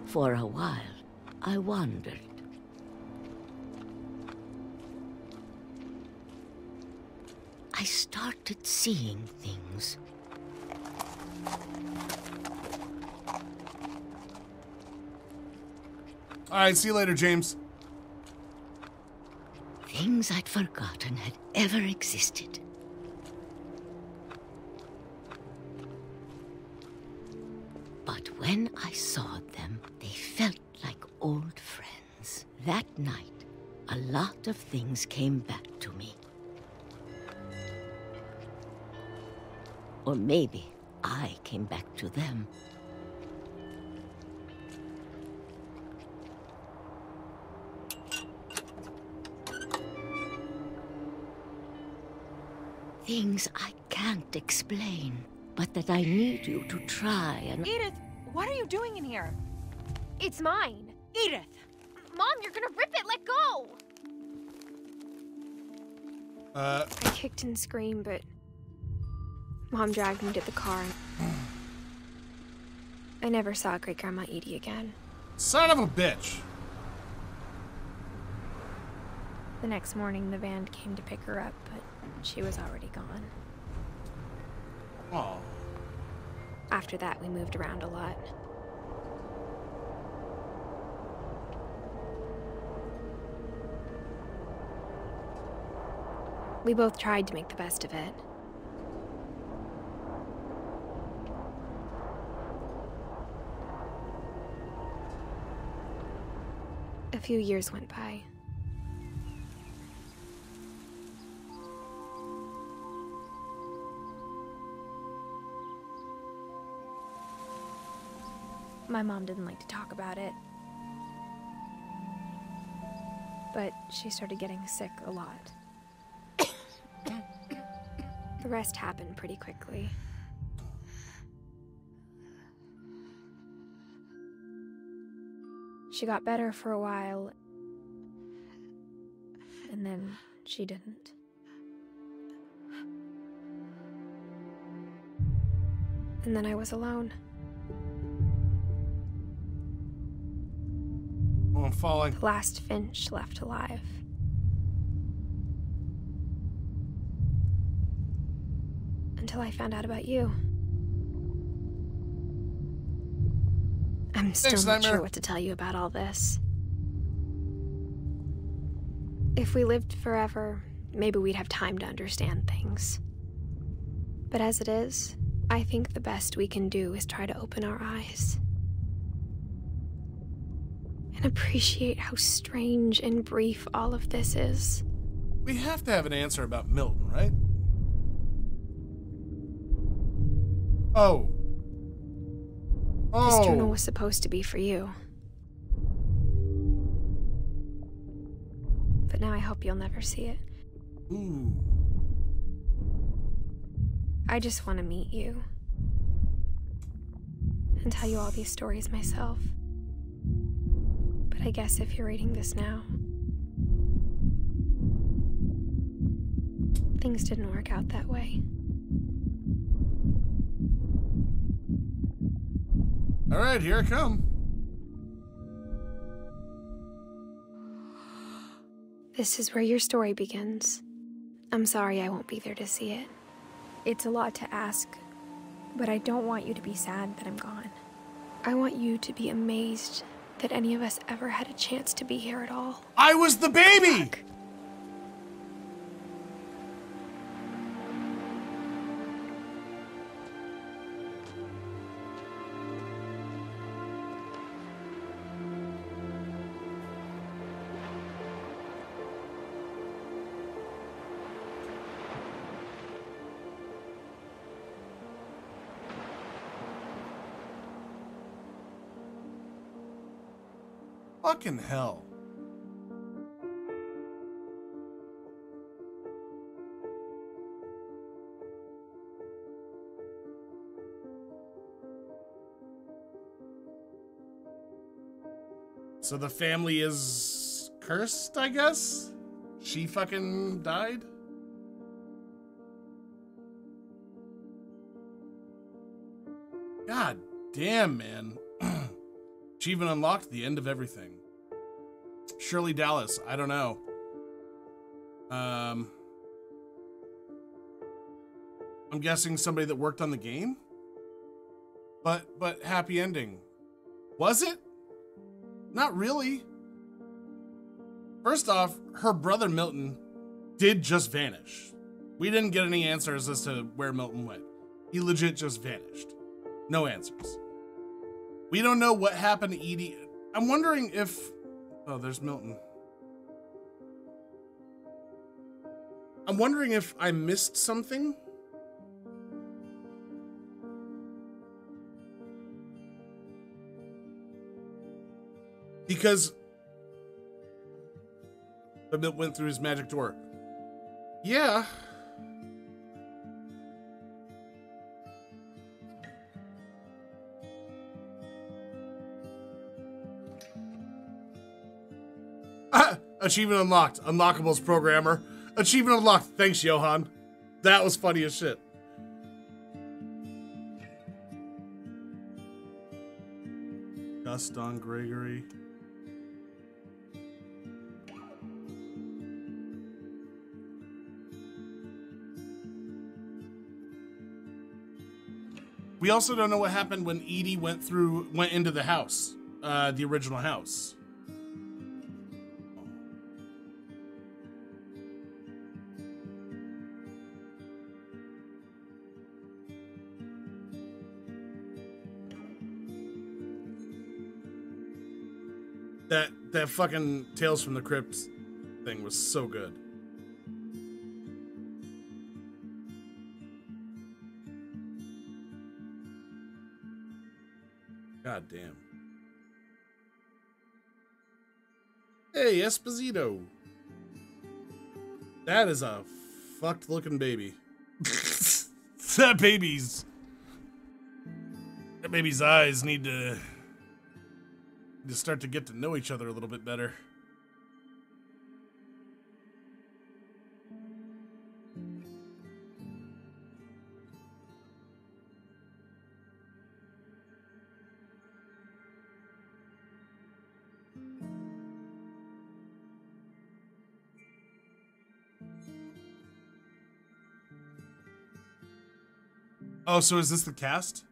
For a while, I wandered. I started seeing things. All right, see you later, James. Things I'd forgotten had ever existed. But when I saw them, they felt like old friends. That night, a lot of things came back to me. Or maybe I came back to them. Things I can't explain, but that I need you to try and... Edith, what are you doing in here? It's mine. Edith! Mom, you're gonna rip it! Let go! I kicked and screamed, but Mom dragged me to the car. I never saw Great-Grandma Edie again. Son of a bitch. The next morning, the van came to pick her up, but she was already gone. Oh. After that, we moved around a lot. We both tried to make the best of it. A few years went by. My mom didn't like to talk about it. But she started getting sick a lot. The rest happened pretty quickly. She got better for a while, and then she didn't. And then I was alone. Oh, I'm falling. The last Finch left alive. Until I found out about you. I'm still Thanks, not Nightmare. sure what to tell you about all this. If we lived forever, maybe we'd have time to understand things. But as it is, I think the best we can do is try to open our eyes. And appreciate how strange and brief all of this is. We have to have an answer about Milton, right? Oh. This journal was supposed to be for you. hope you'll never see it. Ooh. I just want to meet you. And tell you all these stories myself. But I guess if you're reading this now, things didn't work out that way. All right, here I come. This is where your story begins. I'm sorry I won't be there to see it. It's a lot to ask, but I don't want you to be sad that I'm gone. I want you to be amazed that any of us ever had a chance to be here at all. I was the baby! Fucking hell. So the family is cursed, I guess? She fucking died? God damn, man. Achievement unlocked, the end of everything. Shirley Dallas, I don't know. I'm guessing somebody that worked on the game? But happy ending. Was it? Not really. First off, her brother Milton did just vanish. We didn't get any answers as to where Milton went. He legit just vanished. No answers. We don't know what happened to Edie. I'm wondering if... Oh, there's Milton. I'm wondering if I missed something. Because... Milt went through his magic door. Yeah. Achievement unlocked. Unlockables programmer. Achievement unlocked. Thanks, Johan. That was funny as shit. Gaston Gregory. We also don't know what happened when Edie went into the house, the original house. That fucking Tales from the Crypt thing was so good. God damn. Hey, Esposito. That is a fucked looking baby. That baby's eyes need to start to get to know each other a little bit better. Oh, so is this the cast?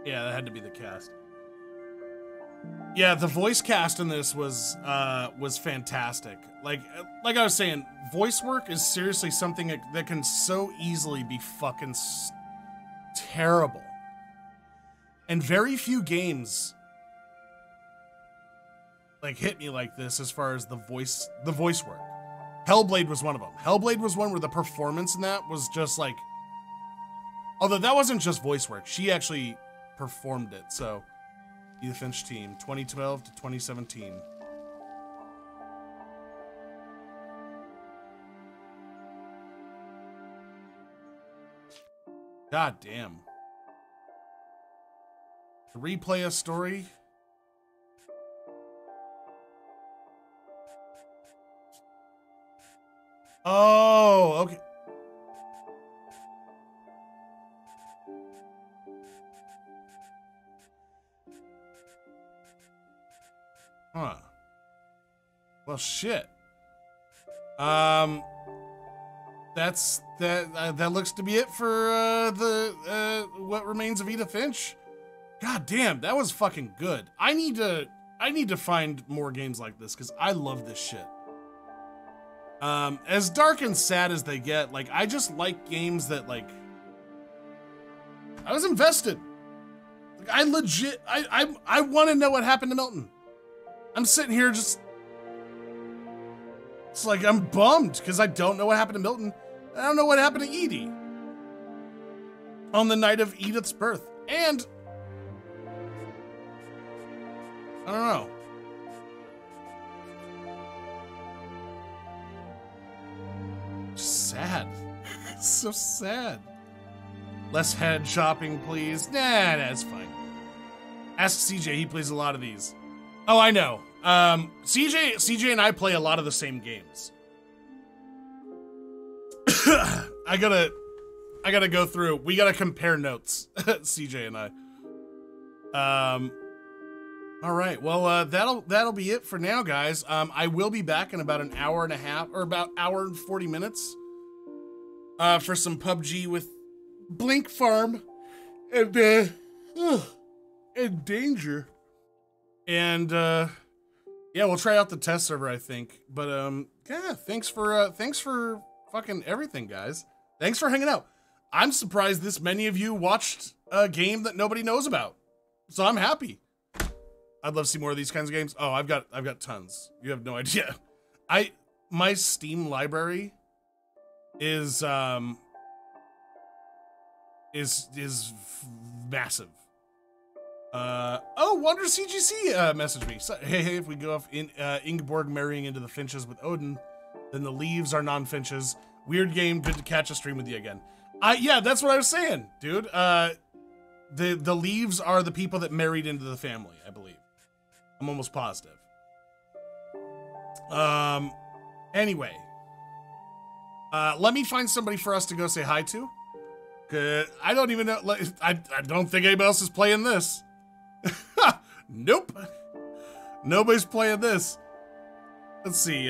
Yeah, that had to be the cast. Yeah, the voice cast in this was fantastic. Like I was saying, voice work is seriously something that can so easily be fucking terrible. And very few games like hit me like this as far as the voice work. Hellblade was one of them. Hellblade was one where the performance in that was just like, although that wasn't just voice work, she actually performed it. So, Edith Finch team, 2012 to 2017. God damn. To replay a story. Oh, okay. Huh. Well, shit. That looks to be it for the What Remains of Edith Finch. God damn, that was fucking good. I need to find more games like this because I love this shit. As dark and sad as they get, like, I just like games that, like, I was invested. Like, I legit, I want to know what happened to Milton. I'm sitting here just, it's like, I'm bummed because I don't know what happened to Milton. I don't know what happened to Edie on the night of Edith's birth. And I don't know. Just sad. It's so sad. Less head shopping, please. Nah, that's fine. Ask CJ, he plays a lot of these. Oh, I know. CJ and I play a lot of the same games. I gotta go through. We gotta compare notes, CJ and I. All right. Well, that'll be it for now, guys. I will be back in about an hour and a half, or about hour and 40 minutes, for some PUBG with Blink Farm and Danger. And yeah, we'll try out the test server, I think. But yeah, thanks for fucking everything, guys. Thanks for hanging out. I'm surprised this many of you watched a game that nobody knows about. So I'm happy. I'd love to see more of these kinds of games. Oh, I've got tons. You have no idea. My Steam library is massive. Oh, Wonder CGC messaged me. So, hey, if we go off in Ingeborg marrying into the Finches with Odin, then the Leaves are non-Finches. Weird game. Good to catch a stream with you again. Yeah, that's what I was saying, dude. The Leaves are the people that married into the family, I believe. I'm almost positive. Anyway. Let me find somebody for us to go say hi to. I don't even know. I don't think anybody else is playing this. Nope. Nobody's playing this. Let's see.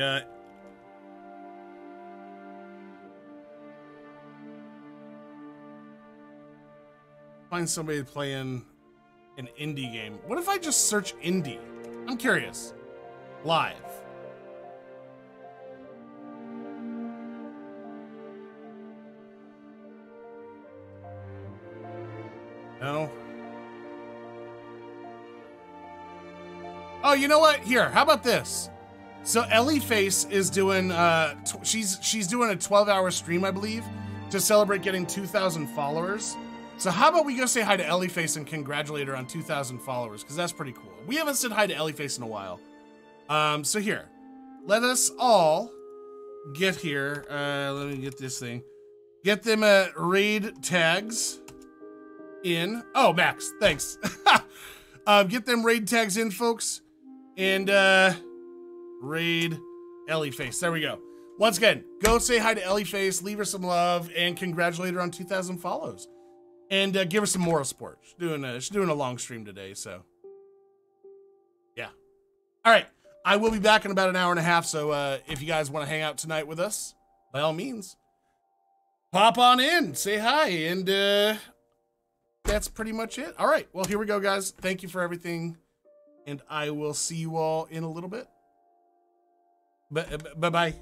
Find somebody playing an indie game. What if I just search indie? I'm curious. Live. No. Oh, you know what? Here, how about this? So Ellie Face is doing she's doing a 12-hour stream, I believe, to celebrate getting 2,000 followers. So how about we go say hi to Ellie Face and congratulate her on 2,000 followers, because that's pretty cool. We haven't said hi to Ellie Face in a while. So here, let us all get here. Let me get this thing. Get them raid tags in. Oh, Max, thanks. Get them raid tags in, folks. And raid Ellie Face. There we go. Once again, go say hi to Ellie Face, leave her some love, and congratulate her on 2,000 follows. And give her some moral support. She's doing a long stream today, so yeah. All right, I will be back in about an hour and a half. So if you guys want to hang out tonight with us, by all means, pop on in, say hi, and that's pretty much it. All right, well, here we go, guys. Thank you for everything, and I will see you all in a little bit. Bye-bye.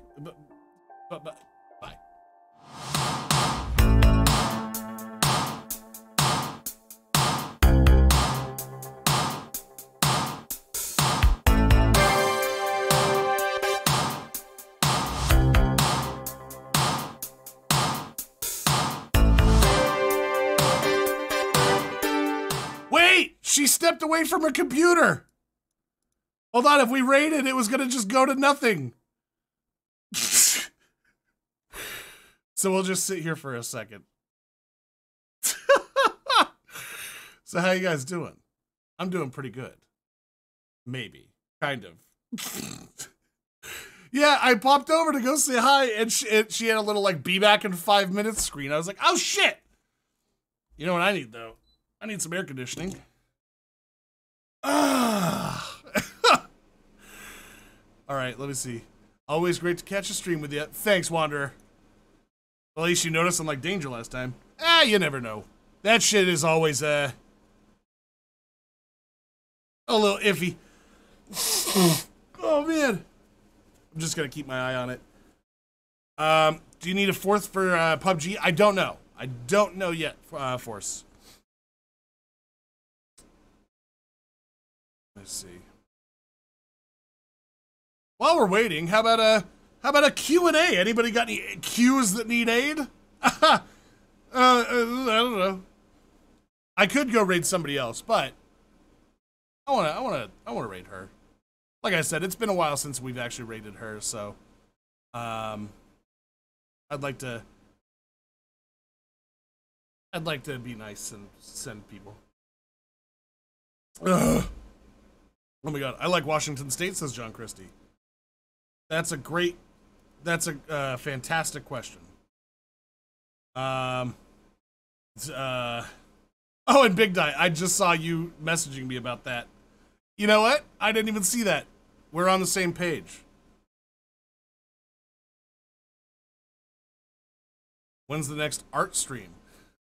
Bye-bye. She stepped away from her computer. Hold on, if we raided, it was gonna just go to nothing. So we'll just sit here for a second. So how you guys doing? I'm doing pretty good. Maybe. Kind of. Yeah, I popped over to go say hi, and she had a little, like, be back in 5 minutes screen. I was like, oh, shit! You know what I need, though? I need some air conditioning. Ah. All right, let me see. Always great to catch a stream with you. Thanks, Wanderer. Well, at least you noticed I'm like Danger last time. You never know. That shit is always, a little iffy. Oh, man. I'm just gonna keep my eye on it. Do you need a fourth for, PUBG? I don't know. I don't know yet, Force. Let's see. While we're waiting, how about a Q&A? Anybody got any Qs that need aid? I don't know. I could go raid somebody else, but I wanna raid her. Like I said, it's been a while since we've actually raided her, so I'd like to be nice and send people. Ugh. Oh my god, I like Washington State, says John Christie. That's a fantastic question. Oh, and Big Die, I just saw you messaging me about that. You know what? I didn't even see that. We're on the same page. When's the next art stream?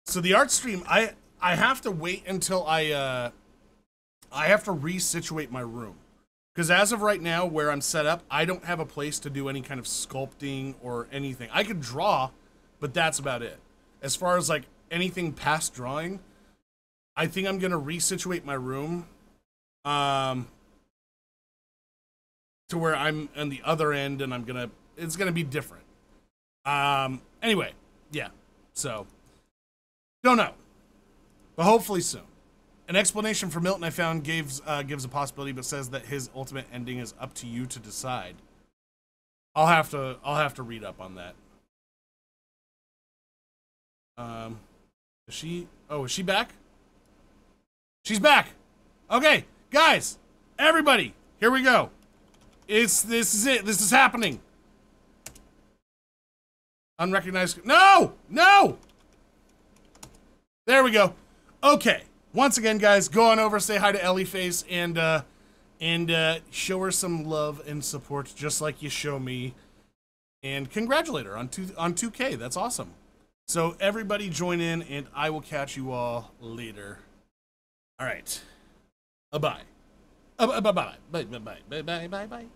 So the art stream, I have to wait until I have to resituate my room. Because as of right now, where I'm set up, I don't have a place to do any kind of sculpting or anything. I could draw, but that's about it. As far as, like, anything past drawing, I think I'm going to resituate my room to where I'm on the other end, and it's going to be different. Anyway, yeah. So, don't know. But hopefully soon. An explanation for Milton I found gives a possibility, but says that his ultimate ending is up to you to decide. I'll have to read up on that. Is she back? She's back. Okay, guys, everybody, here we go. This is it. This is happening. Unrecognized. No! There we go. Okay. Once again, guys, go on over, say hi to Ellie Face, and show her some love and support, just like you show me, and congratulate her on 2K. That's awesome. So everybody join in, and I will catch you all later. All right. Bye. Bye. Bye. Bye. Bye. Bye. Bye. Bye.